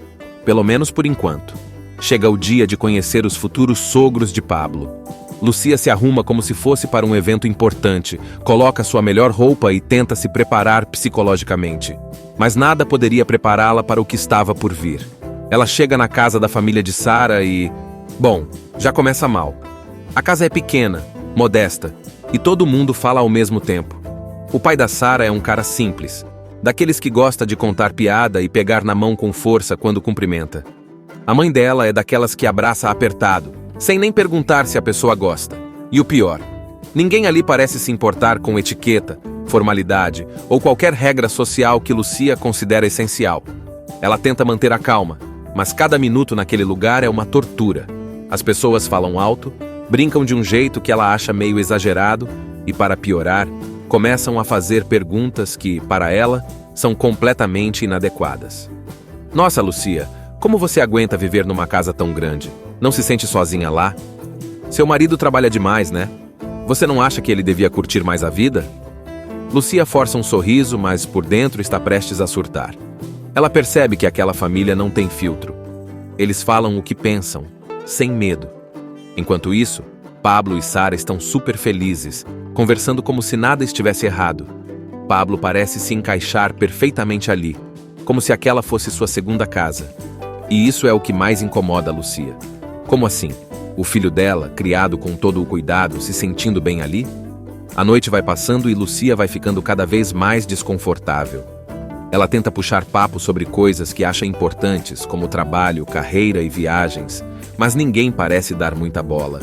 Pelo menos por enquanto. Chega o dia de conhecer os futuros sogros de Pablo. Lucia se arruma como se fosse para um evento importante, coloca sua melhor roupa e tenta se preparar psicologicamente. Mas nada poderia prepará-la para o que estava por vir. Ela chega na casa da família de Sara e... Bom, já começa mal. A casa é pequena, modesta, e todo mundo fala ao mesmo tempo. O pai da Sara é um cara simples, daqueles que gosta de contar piada e pegar na mão com força quando cumprimenta. A mãe dela é daquelas que abraça apertado, sem nem perguntar se a pessoa gosta. E o pior, Ninguém ali parece se importar com etiqueta, formalidade ou qualquer regra social que Lucia considera essencial. Ela tenta manter a calma, mas cada minuto naquele lugar é uma tortura. As pessoas falam alto, brincam de um jeito que ela acha meio exagerado e, para piorar, começam a fazer perguntas que, para ela, são completamente inadequadas. Nossa, Lucia, como você aguenta viver numa casa tão grande? Não se sente sozinha lá? Seu marido trabalha demais, né? Você não acha que ele devia curtir mais a vida? Lucia força um sorriso, mas por dentro está prestes a surtar. Ela percebe que aquela família não tem filtro. Eles falam o que pensam, sem medo. Enquanto isso, Pablo e Sara estão super felizes, conversando como se nada estivesse errado. Pablo parece se encaixar perfeitamente ali, como se aquela fosse sua segunda casa. E isso é o que mais incomoda a Lucia. Como assim? O filho dela, criado com todo o cuidado, se sentindo bem ali? A noite vai passando e Lucia vai ficando cada vez mais desconfortável. Ela tenta puxar papo sobre coisas que acha importantes, como trabalho, carreira e viagens, mas ninguém parece dar muita bola.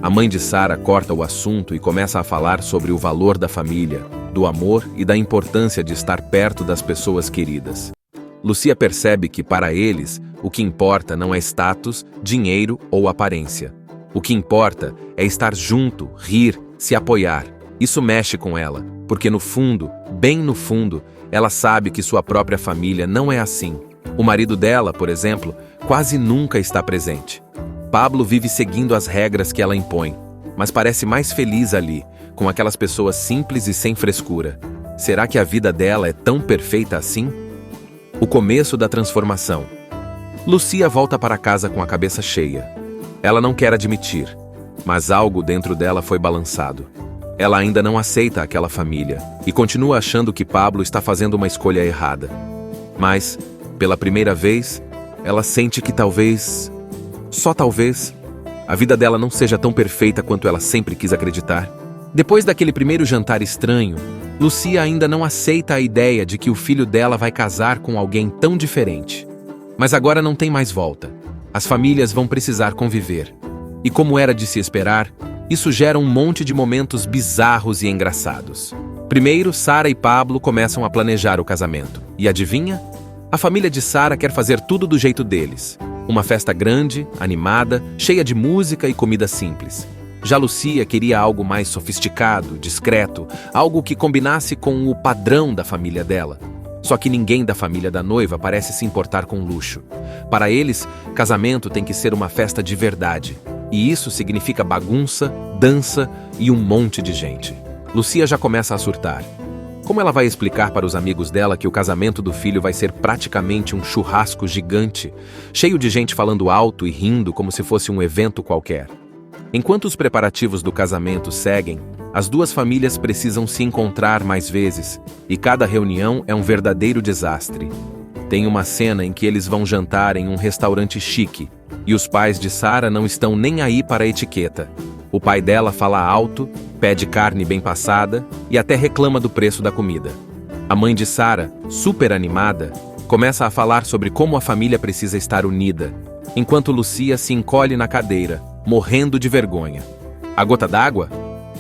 A mãe de Sara corta o assunto e começa a falar sobre o valor da família, do amor e da importância de estar perto das pessoas queridas. Lucia percebe que, para eles, o que importa não é status, dinheiro ou aparência. O que importa é estar junto, rir, se apoiar. Isso mexe com ela, porque no fundo, bem no fundo, ela sabe que sua própria família não é assim. O marido dela, por exemplo, quase nunca está presente. Pablo vive seguindo as regras que ela impõe, mas parece mais feliz ali, com aquelas pessoas simples e sem frescura. Será que a vida dela é tão perfeita assim? O começo da transformação. Lucia volta para casa com a cabeça cheia. Ela não quer admitir, mas algo dentro dela foi balançado. Ela ainda não aceita aquela família e continua achando que Pablo está fazendo uma escolha errada. Mas, pela primeira vez, ela sente que talvez, só talvez, a vida dela não seja tão perfeita quanto ela sempre quis acreditar. Depois daquele primeiro jantar estranho, Lucia ainda não aceita a ideia de que o filho dela vai casar com alguém tão diferente. Mas agora não tem mais volta. As famílias vão precisar conviver. E como era de se esperar, isso gera um monte de momentos bizarros e engraçados. Primeiro, Sara e Pablo começam a planejar o casamento. E adivinha? A família de Sara quer fazer tudo do jeito deles. Uma festa grande, animada, cheia de música e comida simples. Já Lucia queria algo mais sofisticado, discreto, algo que combinasse com o padrão da família dela. Só que ninguém da família da noiva parece se importar com luxo. Para eles, casamento tem que ser uma festa de verdade. E isso significa bagunça, dança e um monte de gente. Lucia já começa a surtar. Como ela vai explicar para os amigos dela que o casamento do filho vai ser praticamente um churrasco gigante, cheio de gente falando alto e rindo como se fosse um evento qualquer? Enquanto os preparativos do casamento seguem, as duas famílias precisam se encontrar mais vezes, e cada reunião é um verdadeiro desastre. Tem uma cena em que eles vão jantar em um restaurante chique, e os pais de Sara não estão nem aí para a etiqueta. O pai dela fala alto, pede carne bem passada e até reclama do preço da comida. A mãe de Sara, super animada, começa a falar sobre como a família precisa estar unida, enquanto Lucia se encolhe na cadeira, morrendo de vergonha. A gota d'água?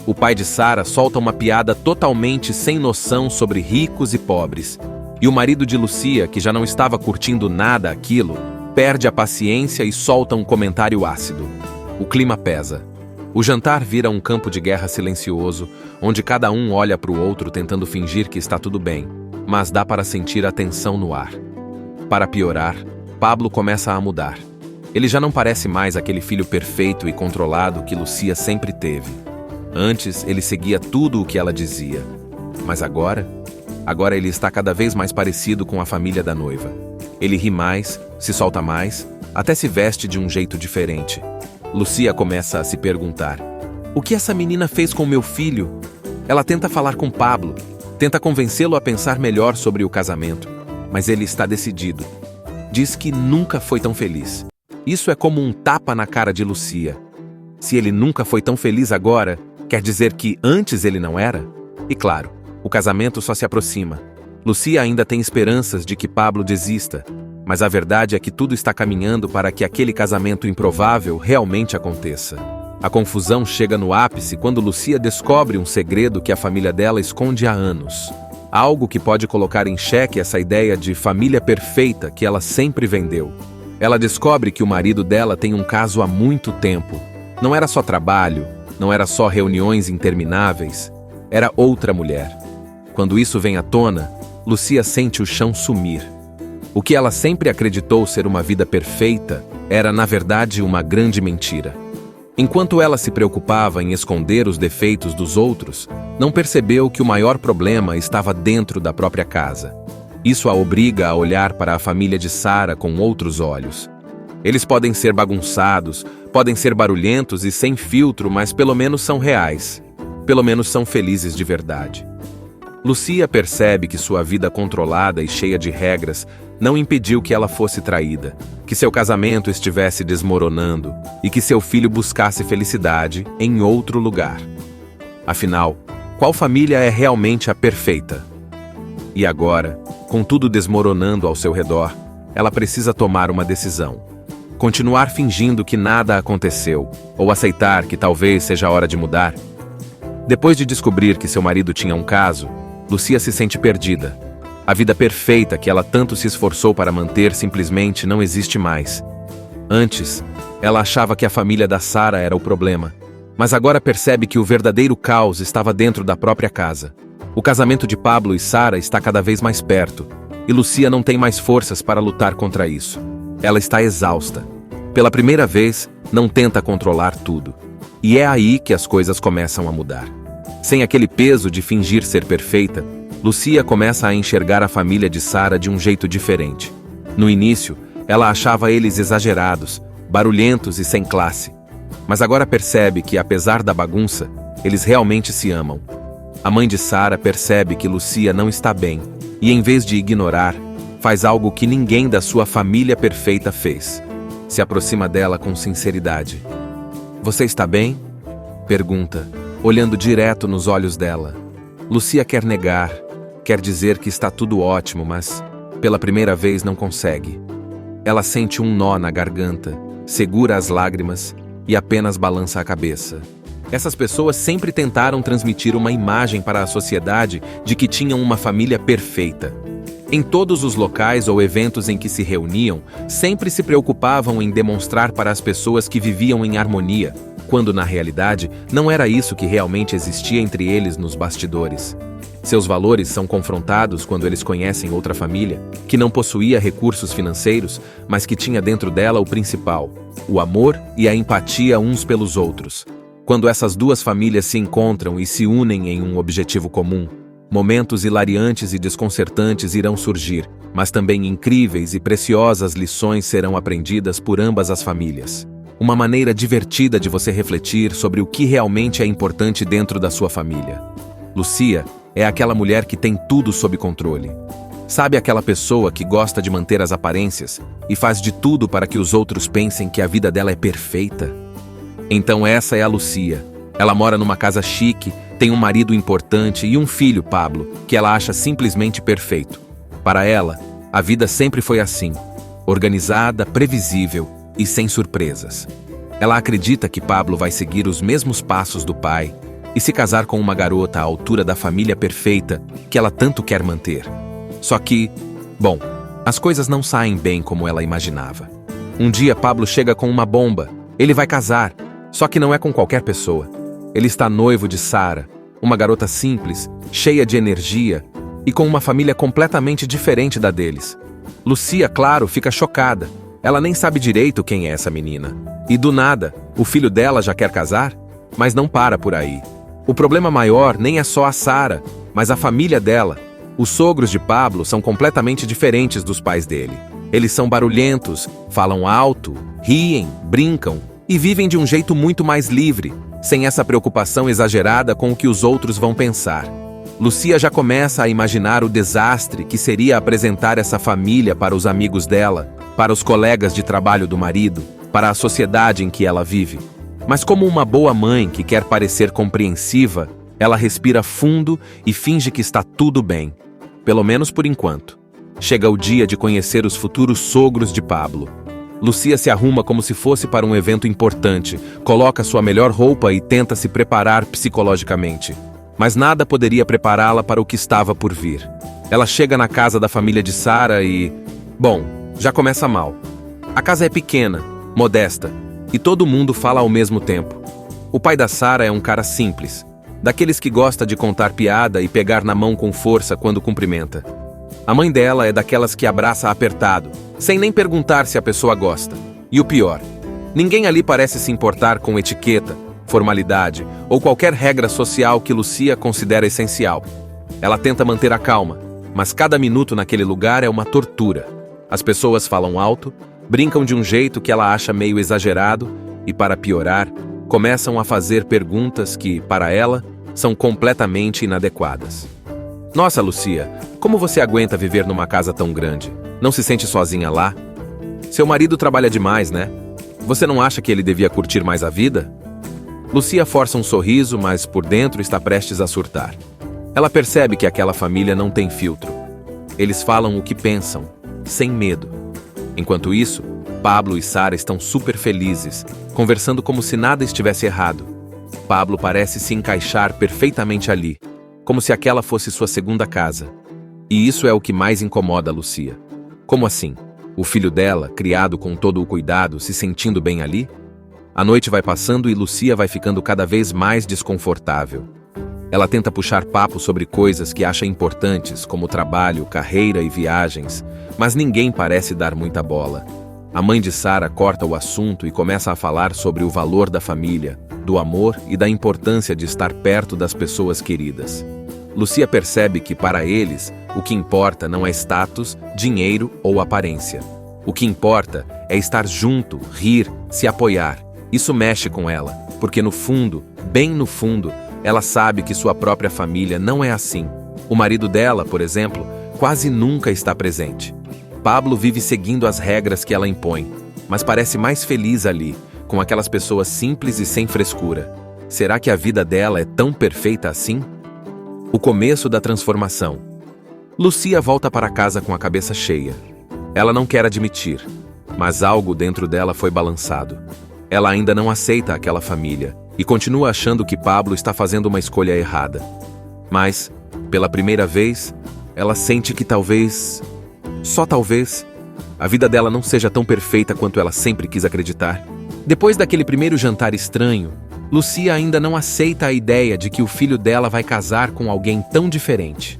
O pai de Sara solta uma piada totalmente sem noção sobre ricos e pobres. E o marido de Lucia, que já não estava curtindo nada aquilo, perde a paciência e solta um comentário ácido. O clima pesa. O jantar vira um campo de guerra silencioso, onde cada um olha para o outro tentando fingir que está tudo bem, mas dá para sentir a tensão no ar. Para piorar, Pablo começa a mudar. Ele já não parece mais aquele filho perfeito e controlado que Lucia sempre teve. Antes, ele seguia tudo o que ela dizia. Mas agora ele está cada vez mais parecido com a família da noiva. Ele ri mais, se solta mais, até se veste de um jeito diferente. Lucia começa a se perguntar: o que essa menina fez com meu filho? Ela tenta falar com Pablo, tenta convencê-lo a pensar melhor sobre o casamento, mas ele está decidido. Diz que nunca foi tão feliz. Isso é como um tapa na cara de Lucia. Se ele nunca foi tão feliz agora, quer dizer que antes ele não era? E claro, o casamento só se aproxima. Lucia ainda tem esperanças de que Pablo desista, mas a verdade é que tudo está caminhando para que aquele casamento improvável realmente aconteça. A confusão chega no ápice quando Lucia descobre um segredo que a família dela esconde há anos. Algo que pode colocar em xeque essa ideia de família perfeita que ela sempre vendeu. Ela descobre que o marido dela tem um caso há muito tempo. Não era só trabalho, não era só reuniões intermináveis, era outra mulher. Quando isso vem à tona, Lucia sente o chão sumir. O que ela sempre acreditou ser uma vida perfeita era, na verdade, uma grande mentira. Enquanto ela se preocupava em esconder os defeitos dos outros, não percebeu que o maior problema estava dentro da própria casa. Isso a obriga a olhar para a família de Sara com outros olhos. Eles podem ser bagunçados, podem ser barulhentos e sem filtro, mas pelo menos são reais. Pelo menos são felizes de verdade. Lucia percebe que sua vida controlada e cheia de regras não impediu que ela fosse traída, que seu casamento estivesse desmoronando e que seu filho buscasse felicidade em outro lugar. Afinal, qual família é realmente a perfeita? E agora, com tudo desmoronando ao seu redor, ela precisa tomar uma decisão. Continuar fingindo que nada aconteceu, ou aceitar que talvez seja a hora de mudar? Depois de descobrir que seu marido tinha um caso, Lucia se sente perdida. A vida perfeita que ela tanto se esforçou para manter simplesmente não existe mais. Antes, ela achava que a família da Sara era o problema, mas agora percebe que o verdadeiro caos estava dentro da própria casa. O casamento de Pablo e Sara está cada vez mais perto, e Lucia não tem mais forças para lutar contra isso. Ela está exausta. Pela primeira vez, não tenta controlar tudo. E é aí que as coisas começam a mudar. Sem aquele peso de fingir ser perfeita, Lucia começa a enxergar a família de Sara de um jeito diferente. No início, ela achava eles exagerados, barulhentos e sem classe. Mas agora percebe que, apesar da bagunça, eles realmente se amam. A mãe de Sara percebe que Lucia não está bem e, em vez de ignorar, faz algo que ninguém da sua família perfeita fez. Se aproxima dela com sinceridade. "Você está bem?" pergunta, olhando direto nos olhos dela. Lucia quer negar, quer dizer que está tudo ótimo, mas, pela primeira vez, não consegue. Ela sente um nó na garganta, segura as lágrimas e apenas balança a cabeça. Essas pessoas sempre tentaram transmitir uma imagem para a sociedade de que tinham uma família perfeita. Em todos os locais ou eventos em que se reuniam, sempre se preocupavam em demonstrar para as pessoas que viviam em harmonia, quando na realidade não era isso que realmente existia entre eles nos bastidores. Seus valores são confrontados quando eles conhecem outra família, que não possuía recursos financeiros, mas que tinha dentro dela o principal, o amor e a empatia uns pelos outros. Quando essas duas famílias se encontram e se unem em um objetivo comum, momentos hilariantes e desconcertantes irão surgir, mas também incríveis e preciosas lições serão aprendidas por ambas as famílias. Uma maneira divertida de você refletir sobre o que realmente é importante dentro da sua família. Lucia é aquela mulher que tem tudo sob controle. Sabe aquela pessoa que gosta de manter as aparências e faz de tudo para que os outros pensem que a vida dela é perfeita? Então essa é a Lucia. Ela mora numa casa chique, tem um marido importante e um filho, Pablo, que ela acha simplesmente perfeito. Para ela, a vida sempre foi assim, organizada, previsível e sem surpresas. Ela acredita que Pablo vai seguir os mesmos passos do pai e se casar com uma garota à altura da família perfeita que ela tanto quer manter. Só que, bom, as coisas não saem bem como ela imaginava. Um dia Pablo chega com uma bomba. Ele vai casar, só que não é com qualquer pessoa. Ele está noivo de Sara, uma garota simples, cheia de energia e com uma família completamente diferente da deles. Lucia, claro, fica chocada. Ela nem sabe direito quem é essa menina. E do nada, o filho dela já quer casar? Mas não para por aí. O problema maior nem é só a Sara, mas a família dela. Os sogros de Pablo são completamente diferentes dos pais dele. Eles são barulhentos, falam alto, riem, brincam e vivem de um jeito muito mais livre, sem essa preocupação exagerada com o que os outros vão pensar. Lucia já começa a imaginar o desastre que seria apresentar essa família para os amigos dela, para os colegas de trabalho do marido, para a sociedade em que ela vive. Mas como uma boa mãe que quer parecer compreensiva, ela respira fundo e finge que está tudo bem. Pelo menos por enquanto. Chega o dia de conhecer os futuros sogros de Pablo. Lucia se arruma como se fosse para um evento importante, coloca sua melhor roupa e tenta se preparar psicologicamente. Mas nada poderia prepará-la para o que estava por vir. Ela chega na casa da família de Sara e... Bom, já começa mal. A casa é pequena, modesta, e todo mundo fala ao mesmo tempo. O pai da Sara é um cara simples, daqueles que gosta de contar piada e pegar na mão com força quando cumprimenta. A mãe dela é daquelas que abraça apertado, sem nem perguntar se a pessoa gosta. E o pior, ninguém ali parece se importar com etiqueta, formalidade ou qualquer regra social que Lucia considera essencial. Ela tenta manter a calma, mas cada minuto naquele lugar é uma tortura. As pessoas falam alto, brincam de um jeito que ela acha meio exagerado e, para piorar, começam a fazer perguntas que, para ela, são completamente inadequadas. Nossa, Lucia, como você aguenta viver numa casa tão grande? Não se sente sozinha lá? Seu marido trabalha demais, né? Você não acha que ele devia curtir mais a vida? Lucia força um sorriso, mas por dentro está prestes a surtar. Ela percebe que aquela família não tem filtro. Eles falam o que pensam, sem medo. Enquanto isso, Pablo e Sara estão super felizes, conversando como se nada estivesse errado. Pablo parece se encaixar perfeitamente ali, como se aquela fosse sua segunda casa. E isso é o que mais incomoda a Lucia. Como assim? O filho dela, criado com todo o cuidado, se sentindo bem ali? A noite vai passando e Lucia vai ficando cada vez mais desconfortável. Ela tenta puxar papo sobre coisas que acha importantes, como trabalho, carreira e viagens, mas ninguém parece dar muita bola. A mãe de Sara corta o assunto e começa a falar sobre o valor da família, do amor e da importância de estar perto das pessoas queridas. Lucia percebe que, para eles, o que importa não é status, dinheiro ou aparência. O que importa é estar junto, rir, se apoiar. Isso mexe com ela, porque no fundo, bem no fundo, ela sabe que sua própria família não é assim. O marido dela, por exemplo, quase nunca está presente. Pablo vive seguindo as regras que ela impõe, mas parece mais feliz ali, com aquelas pessoas simples e sem frescura. Será que a vida dela é tão perfeita assim? O começo da transformação. Lucia volta para casa com a cabeça cheia. Ela não quer admitir, mas algo dentro dela foi balançado. Ela ainda não aceita aquela família e continua achando que Pablo está fazendo uma escolha errada. Mas, pela primeira vez, ela sente que talvez, só talvez, a vida dela não seja tão perfeita quanto ela sempre quis acreditar. Depois daquele primeiro jantar estranho, Lucia ainda não aceita a ideia de que o filho dela vai casar com alguém tão diferente.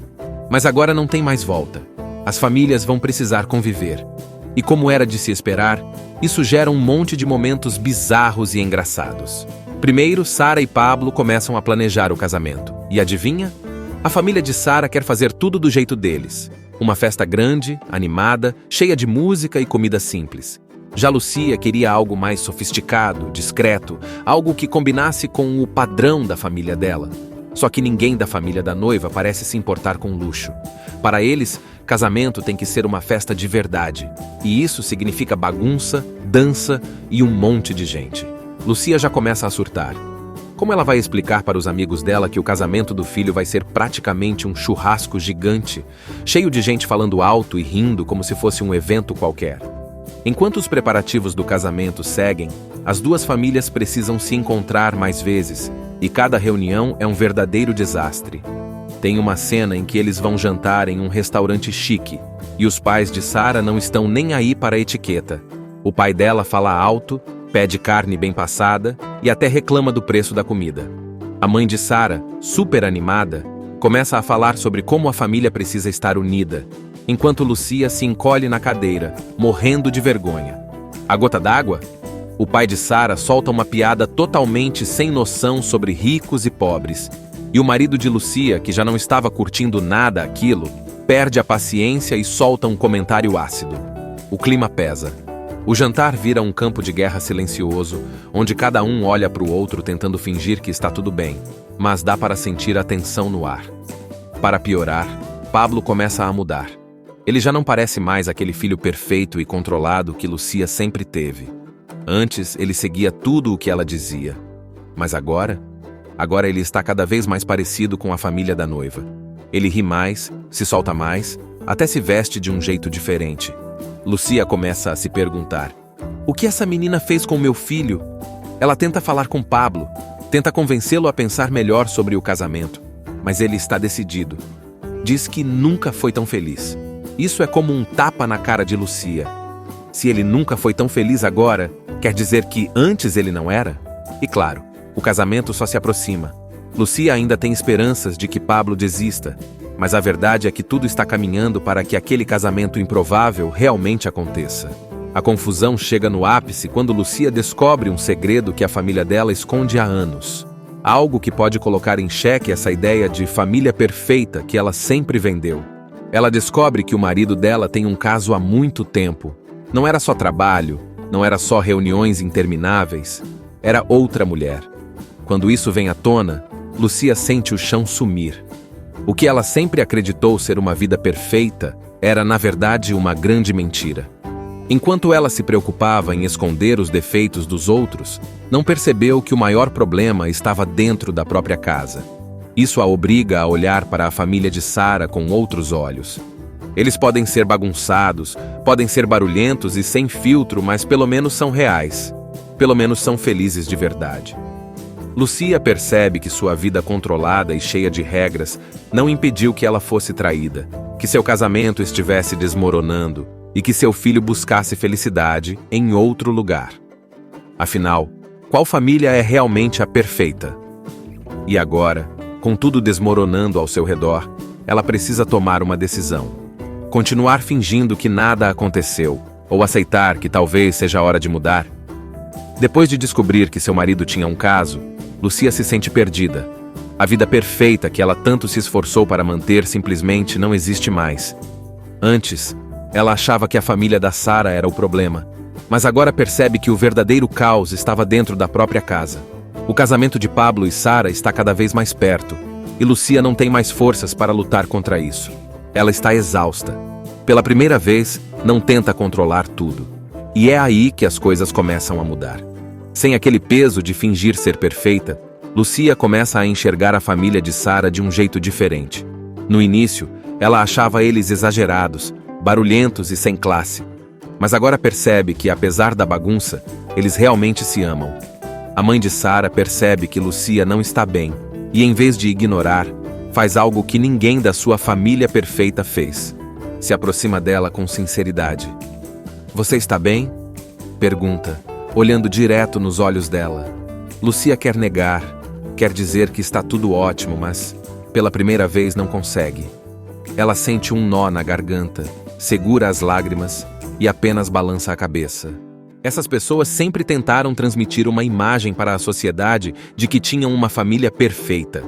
Mas agora não tem mais volta. As famílias vão precisar conviver. E como era de se esperar, isso gera um monte de momentos bizarros e engraçados. Primeiro, Sara e Pablo começam a planejar o casamento. E adivinha? A família de Sara quer fazer tudo do jeito deles. Uma festa grande, animada, cheia de música e comida simples. Já Lucia queria algo mais sofisticado, discreto, algo que combinasse com o padrão da família dela. Só que ninguém da família da noiva parece se importar com luxo. Para eles, casamento tem que ser uma festa de verdade. E isso significa bagunça, dança e um monte de gente. Lucia já começa a surtar. Como ela vai explicar para os amigos dela que o casamento do filho vai ser praticamente um churrasco gigante, cheio de gente falando alto e rindo como se fosse um evento qualquer? Enquanto os preparativos do casamento seguem, as duas famílias precisam se encontrar mais vezes, e cada reunião é um verdadeiro desastre. Tem uma cena em que eles vão jantar em um restaurante chique, e os pais de Sara não estão nem aí para a etiqueta. O pai dela fala alto, pede carne bem passada e até reclama do preço da comida. A mãe de Sara, super animada, começa a falar sobre como a família precisa estar unida, enquanto Lucia se encolhe na cadeira, morrendo de vergonha. A gota d'água? O pai de Sara solta uma piada totalmente sem noção sobre ricos e pobres, e o marido de Lucia, que já não estava curtindo nada aquilo, perde a paciência e solta um comentário ácido. O clima pesa. O jantar vira um campo de guerra silencioso, onde cada um olha para o outro tentando fingir que está tudo bem, mas dá para sentir a tensão no ar. Para piorar, Pablo começa a mudar. Ele já não parece mais aquele filho perfeito e controlado que Lucia sempre teve. Antes, ele seguia tudo o que ela dizia. Mas agora ele está cada vez mais parecido com a família da noiva. Ele ri mais, se solta mais, até se veste de um jeito diferente. Lucia começa a se perguntar: O que essa menina fez com meu filho? Ela tenta falar com Pablo, tenta convencê-lo a pensar melhor sobre o casamento, mas ele está decidido. Diz que nunca foi tão feliz. Isso é como um tapa na cara de Lucia. Se ele nunca foi tão feliz agora, quer dizer que antes ele não era? E claro, o casamento só se aproxima. Lucia ainda tem esperanças de que Pablo desista, mas a verdade é que tudo está caminhando para que aquele casamento improvável realmente aconteça. A confusão chega no ápice quando Lucia descobre um segredo que a família dela esconde há anos. Algo que pode colocar em xeque essa ideia de família perfeita que ela sempre vendeu. Ela descobre que o marido dela tem um caso há muito tempo. Não era só trabalho, não era só reuniões intermináveis, era outra mulher. Quando isso vem à tona, Lucia sente o chão sumir. O que ela sempre acreditou ser uma vida perfeita era, na verdade, uma grande mentira. Enquanto ela se preocupava em esconder os defeitos dos outros, não percebeu que o maior problema estava dentro da própria casa. Isso a obriga a olhar para a família de Sara com outros olhos. Eles podem ser bagunçados, podem ser barulhentos e sem filtro, mas pelo menos são reais. Pelo menos são felizes de verdade. Lucia percebe que sua vida controlada e cheia de regras não impediu que ela fosse traída, que seu casamento estivesse desmoronando e que seu filho buscasse felicidade em outro lugar. Afinal, qual família é realmente a perfeita? E agora, com tudo desmoronando ao seu redor, ela precisa tomar uma decisão. Continuar fingindo que nada aconteceu, ou aceitar que talvez seja a hora de mudar? Depois de descobrir que seu marido tinha um caso, Lucia se sente perdida. A vida perfeita que ela tanto se esforçou para manter simplesmente não existe mais. Antes, ela achava que a família da Sara era o problema, mas agora percebe que o verdadeiro caos estava dentro da própria casa. O casamento de Pablo e Sara está cada vez mais perto, e Lucia não tem mais forças para lutar contra isso. Ela está exausta. Pela primeira vez, não tenta controlar tudo. E é aí que as coisas começam a mudar. Sem aquele peso de fingir ser perfeita, Lucia começa a enxergar a família de Sara de um jeito diferente. No início, ela achava eles exagerados, barulhentos e sem classe. Mas agora percebe que, apesar da bagunça, eles realmente se amam. A mãe de Sara percebe que Lucia não está bem e, em vez de ignorar, faz algo que ninguém da sua família perfeita fez. Se aproxima dela com sinceridade. "Você está bem?" pergunta, olhando direto nos olhos dela. Lucia quer negar, quer dizer que está tudo ótimo, mas, pela primeira vez, não consegue. Ela sente um nó na garganta, segura as lágrimas e apenas balança a cabeça. Essas pessoas sempre tentaram transmitir uma imagem para a sociedade de que tinham uma família perfeita.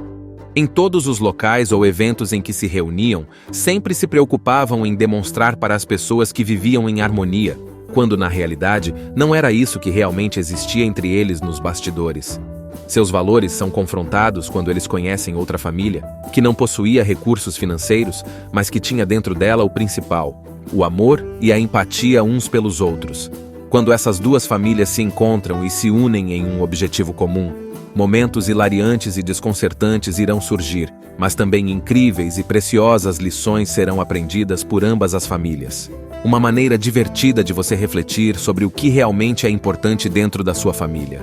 Em todos os locais ou eventos em que se reuniam, sempre se preocupavam em demonstrar para as pessoas que viviam em harmonia, quando na realidade não era isso que realmente existia entre eles nos bastidores. Seus valores são confrontados quando eles conhecem outra família, que não possuía recursos financeiros, mas que tinha dentro dela o principal, o amor e a empatia uns pelos outros. Quando essas duas famílias se encontram e se unem em um objetivo comum, momentos hilariantes e desconcertantes irão surgir, mas também incríveis e preciosas lições serão aprendidas por ambas as famílias. Uma maneira divertida de você refletir sobre o que realmente é importante dentro da sua família.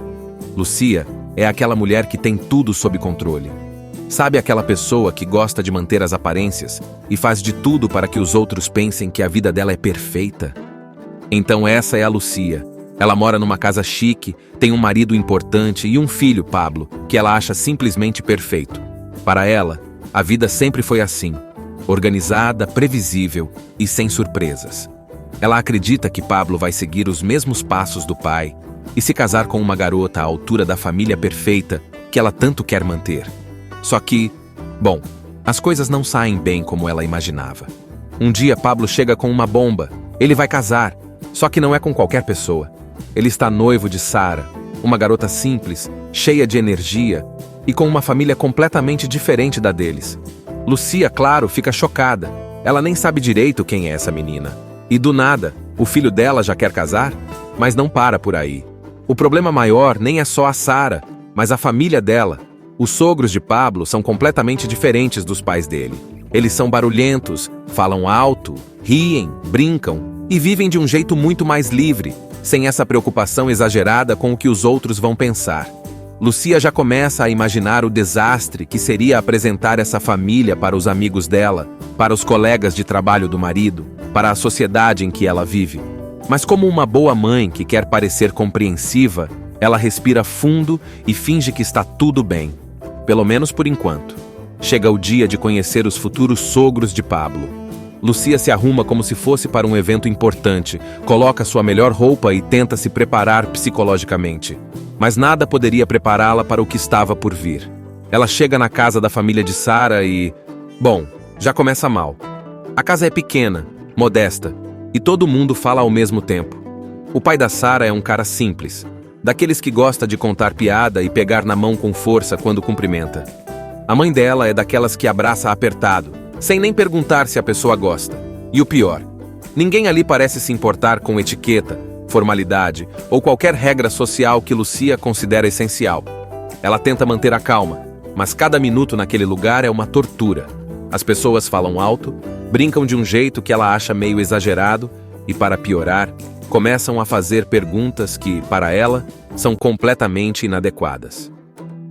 Lucia é aquela mulher que tem tudo sob controle. Sabe aquela pessoa que gosta de manter as aparências e faz de tudo para que os outros pensem que a vida dela é perfeita? Então essa é a Lucia. Ela mora numa casa chique, tem um marido importante e um filho, Pablo, que ela acha simplesmente perfeito. Para ela, a vida sempre foi assim, organizada, previsível e sem surpresas. Ela acredita que Pablo vai seguir os mesmos passos do pai e se casar com uma garota à altura da família perfeita que ela tanto quer manter. Só que, bom, as coisas não saem bem como ela imaginava. Um dia Pablo chega com uma bomba. Ele vai casar, só que não é com qualquer pessoa. Ele está noivo de Sara, uma garota simples, cheia de energia e com uma família completamente diferente da deles. Lucia, claro, fica chocada. Ela nem sabe direito quem é essa menina. E do nada, o filho dela já quer casar? Mas não para por aí. O problema maior nem é só a Sara, mas a família dela. Os sogros de Pablo são completamente diferentes dos pais dele. Eles são barulhentos, falam alto, riem, brincam, E vivem de um jeito muito mais livre, sem essa preocupação exagerada com o que os outros vão pensar. Lucia já começa a imaginar o desastre que seria apresentar essa família para os amigos dela, para os colegas de trabalho do marido, para a sociedade em que ela vive. Mas como uma boa mãe que quer parecer compreensiva, ela respira fundo e finge que está tudo bem. Pelo menos por enquanto. Chega o dia de conhecer os futuros sogros de Pablo. Lucia se arruma como se fosse para um evento importante, coloca sua melhor roupa e tenta se preparar psicologicamente. Mas nada poderia prepará-la para o que estava por vir. Ela chega na casa da família de Sara e... Bom, já começa mal. A casa é pequena, modesta, e todo mundo fala ao mesmo tempo. O pai da Sara é um cara simples, daqueles que gosta de contar piada e pegar na mão com força quando cumprimenta. A mãe dela é daquelas que abraça apertado, sem nem perguntar se a pessoa gosta. E o pior, ninguém ali parece se importar com etiqueta, formalidade ou qualquer regra social que Lucia considera essencial. Ela tenta manter a calma, mas cada minuto naquele lugar é uma tortura. As pessoas falam alto, brincam de um jeito que ela acha meio exagerado e, para piorar, começam a fazer perguntas que, para ela, são completamente inadequadas.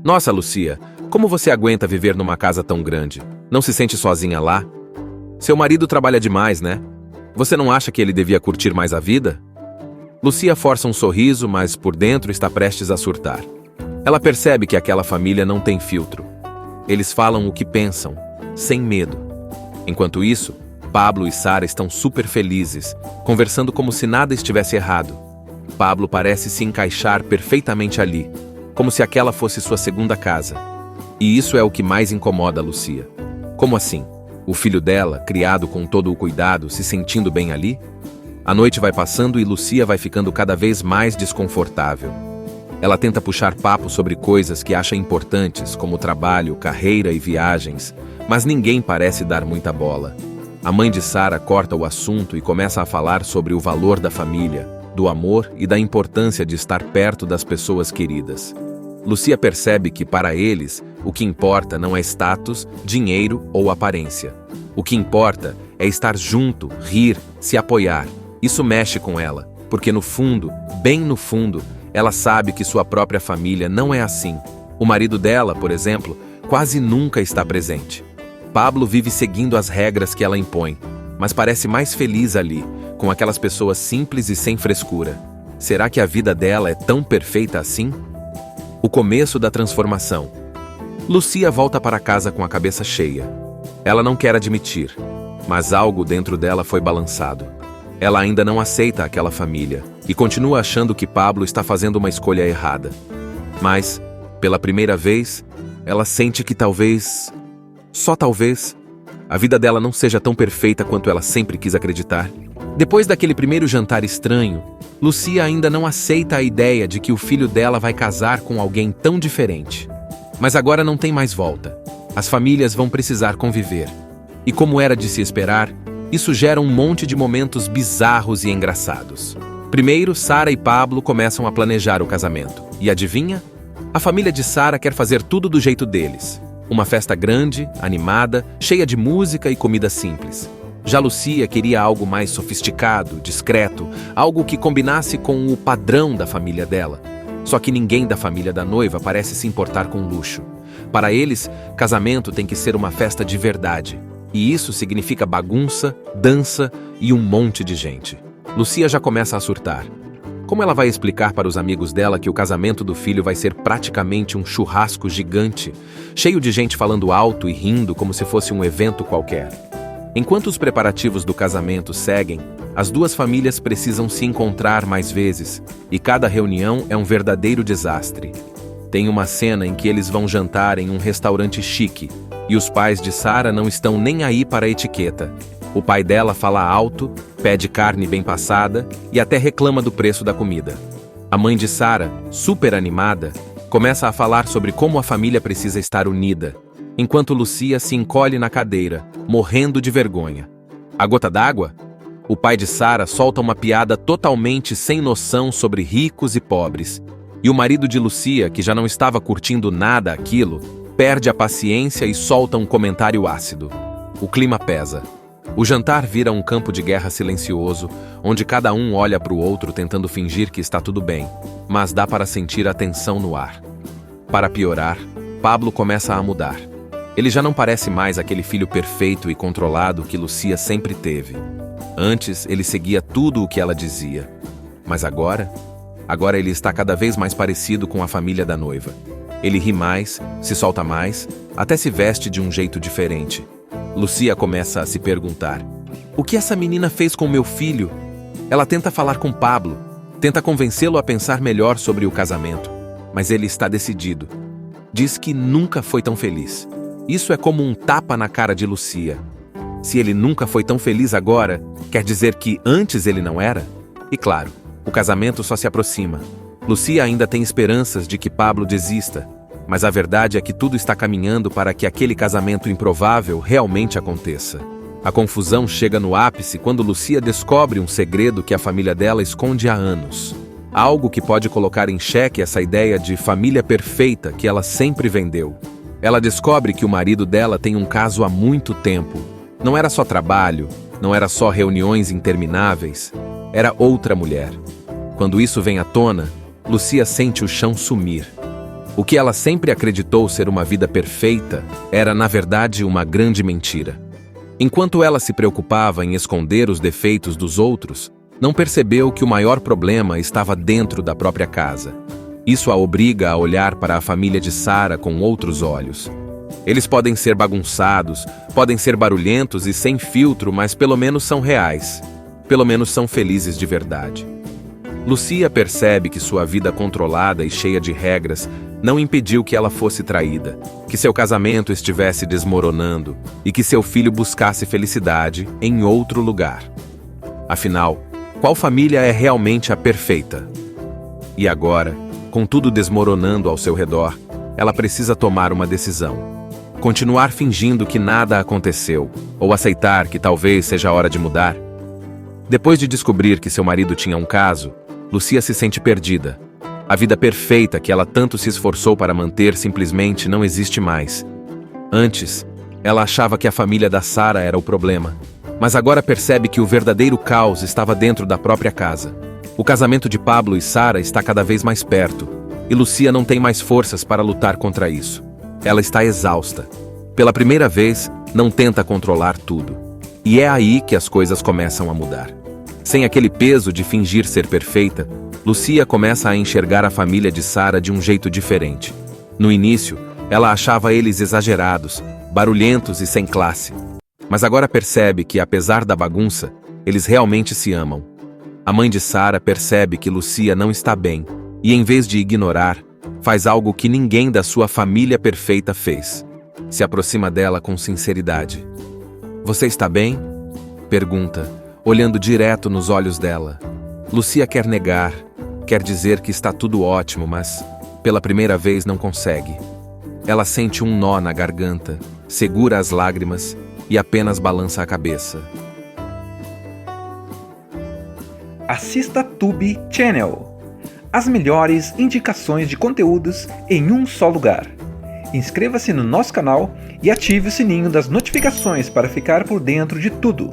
Nossa, Lucia, como você aguenta viver numa casa tão grande? Não se sente sozinha lá? Seu marido trabalha demais, né? Você não acha que ele devia curtir mais a vida? Lucia força um sorriso, mas por dentro está prestes a surtar. Ela percebe que aquela família não tem filtro. Eles falam o que pensam, sem medo. Enquanto isso, Pablo e Sara estão super felizes, conversando como se nada estivesse errado. Pablo parece se encaixar perfeitamente ali, como se aquela fosse sua segunda casa. E isso é o que mais incomoda a Lucia. Como assim? O filho dela, criado com todo o cuidado, se sentindo bem ali? A noite vai passando e Lucia vai ficando cada vez mais desconfortável. Ela tenta puxar papo sobre coisas que acha importantes, como trabalho, carreira e viagens, mas ninguém parece dar muita bola. A mãe de Sara corta o assunto e começa a falar sobre o valor da família, do amor e da importância de estar perto das pessoas queridas. Lucia percebe que, para eles, o que importa não é status, dinheiro ou aparência. O que importa é estar junto, rir, se apoiar. Isso mexe com ela, porque no fundo, bem no fundo, ela sabe que sua própria família não é assim. O marido dela, por exemplo, quase nunca está presente. Pablo vive seguindo as regras que ela impõe, mas parece mais feliz ali, com aquelas pessoas simples e sem frescura. Será que a vida dela é tão perfeita assim? O começo da transformação. Lucia volta para casa com a cabeça cheia. Ela não quer admitir, mas algo dentro dela foi balançado. Ela ainda não aceita aquela família e continua achando que Pablo está fazendo uma escolha errada. Mas, pela primeira vez, ela sente que talvez, só talvez, a vida dela não seja tão perfeita quanto ela sempre quis acreditar. Depois daquele primeiro jantar estranho, Lucia ainda não aceita a ideia de que o filho dela vai casar com alguém tão diferente. Mas agora não tem mais volta. As famílias vão precisar conviver. E como era de se esperar, isso gera um monte de momentos bizarros e engraçados. Primeiro, Sara e Pablo começam a planejar o casamento. E adivinha? A família de Sara quer fazer tudo do jeito deles. Uma festa grande, animada, cheia de música e comida simples. Já Lucia queria algo mais sofisticado, discreto, algo que combinasse com o padrão da família dela. Só que ninguém da família da noiva parece se importar com luxo. Para eles, casamento tem que ser uma festa de verdade. E isso significa bagunça, dança e um monte de gente. Lucia já começa a surtar. Como ela vai explicar para os amigos dela que o casamento do filho vai ser praticamente um churrasco gigante, cheio de gente falando alto e rindo como se fosse um evento qualquer? Enquanto os preparativos do casamento seguem, as duas famílias precisam se encontrar mais vezes, e cada reunião é um verdadeiro desastre. Tem uma cena em que eles vão jantar em um restaurante chique, e os pais de Sara não estão nem aí para a etiqueta. O pai dela fala alto, pede carne bem passada e até reclama do preço da comida. A mãe de Sara, super animada, começa a falar sobre como a família precisa estar unida, enquanto Lucia se encolhe na cadeira, morrendo de vergonha. A gota d'água? O pai de Sara solta uma piada totalmente sem noção sobre ricos e pobres, e o marido de Lucia, que já não estava curtindo nada aquilo, perde a paciência e solta um comentário ácido. O clima pesa. O jantar vira um campo de guerra silencioso, onde cada um olha para o outro tentando fingir que está tudo bem, mas dá para sentir a tensão no ar. Para piorar, Pablo começa a mudar. Ele já não parece mais aquele filho perfeito e controlado que Lucia sempre teve. Antes, ele seguia tudo o que ela dizia. Mas agora ele está cada vez mais parecido com a família da noiva. Ele ri mais, se solta mais, até se veste de um jeito diferente. Lucia começa a se perguntar: o que essa menina fez com meu filho? Ela tenta falar com Pablo, tenta convencê-lo a pensar melhor sobre o casamento, mas ele está decidido. Diz que nunca foi tão feliz. Isso é como um tapa na cara de Lucia. Se ele nunca foi tão feliz agora, quer dizer que antes ele não era? E claro, o casamento só se aproxima. Lucia ainda tem esperanças de que Pablo desista, mas a verdade é que tudo está caminhando para que aquele casamento improvável realmente aconteça. A confusão chega no ápice quando Lucia descobre um segredo que a família dela esconde há anos. Algo que pode colocar em xeque essa ideia de família perfeita que ela sempre vendeu. Ela descobre que o marido dela tem um caso há muito tempo. Não era só trabalho, não era só reuniões intermináveis, era outra mulher. Quando isso vem à tona, Lucia sente o chão sumir. O que ela sempre acreditou ser uma vida perfeita era, na verdade, uma grande mentira. Enquanto ela se preocupava em esconder os defeitos dos outros, não percebeu que o maior problema estava dentro da própria casa. Isso a obriga a olhar para a família de Sara com outros olhos. Eles podem ser bagunçados, podem ser barulhentos e sem filtro, mas pelo menos são reais. Pelo menos são felizes de verdade. Lucia percebe que sua vida controlada e cheia de regras não impediu que ela fosse traída, que seu casamento estivesse desmoronando e que seu filho buscasse felicidade em outro lugar. Afinal, qual família é realmente a perfeita? E agora, com tudo desmoronando ao seu redor, ela precisa tomar uma decisão. Continuar fingindo que nada aconteceu, ou aceitar que talvez seja a hora de mudar? Depois de descobrir que seu marido tinha um caso, Lucia se sente perdida. A vida perfeita que ela tanto se esforçou para manter simplesmente não existe mais. Antes, ela achava que a família da Sara era o problema, mas agora percebe que o verdadeiro caos estava dentro da própria casa. O casamento de Pablo e Sara está cada vez mais perto, e Lucia não tem mais forças para lutar contra isso. Ela está exausta. Pela primeira vez, não tenta controlar tudo. E é aí que as coisas começam a mudar. Sem aquele peso de fingir ser perfeita, Lucia começa a enxergar a família de Sara de um jeito diferente. No início, ela achava eles exagerados, barulhentos e sem classe. Mas agora percebe que, apesar da bagunça, eles realmente se amam. A mãe de Sara percebe que Lucia não está bem e, em vez de ignorar, faz algo que ninguém da sua família perfeita fez. Se aproxima dela com sinceridade. "Você está bem?" pergunta, olhando direto nos olhos dela. Lucia quer negar, quer dizer que está tudo ótimo, mas, pela primeira vez, não consegue. Ela sente um nó na garganta, segura as lágrimas e apenas balança a cabeça. Assista Tube Channel. As melhores indicações de conteúdos em um só lugar. Inscreva-se no nosso canal e ative o sininho das notificações para ficar por dentro de tudo.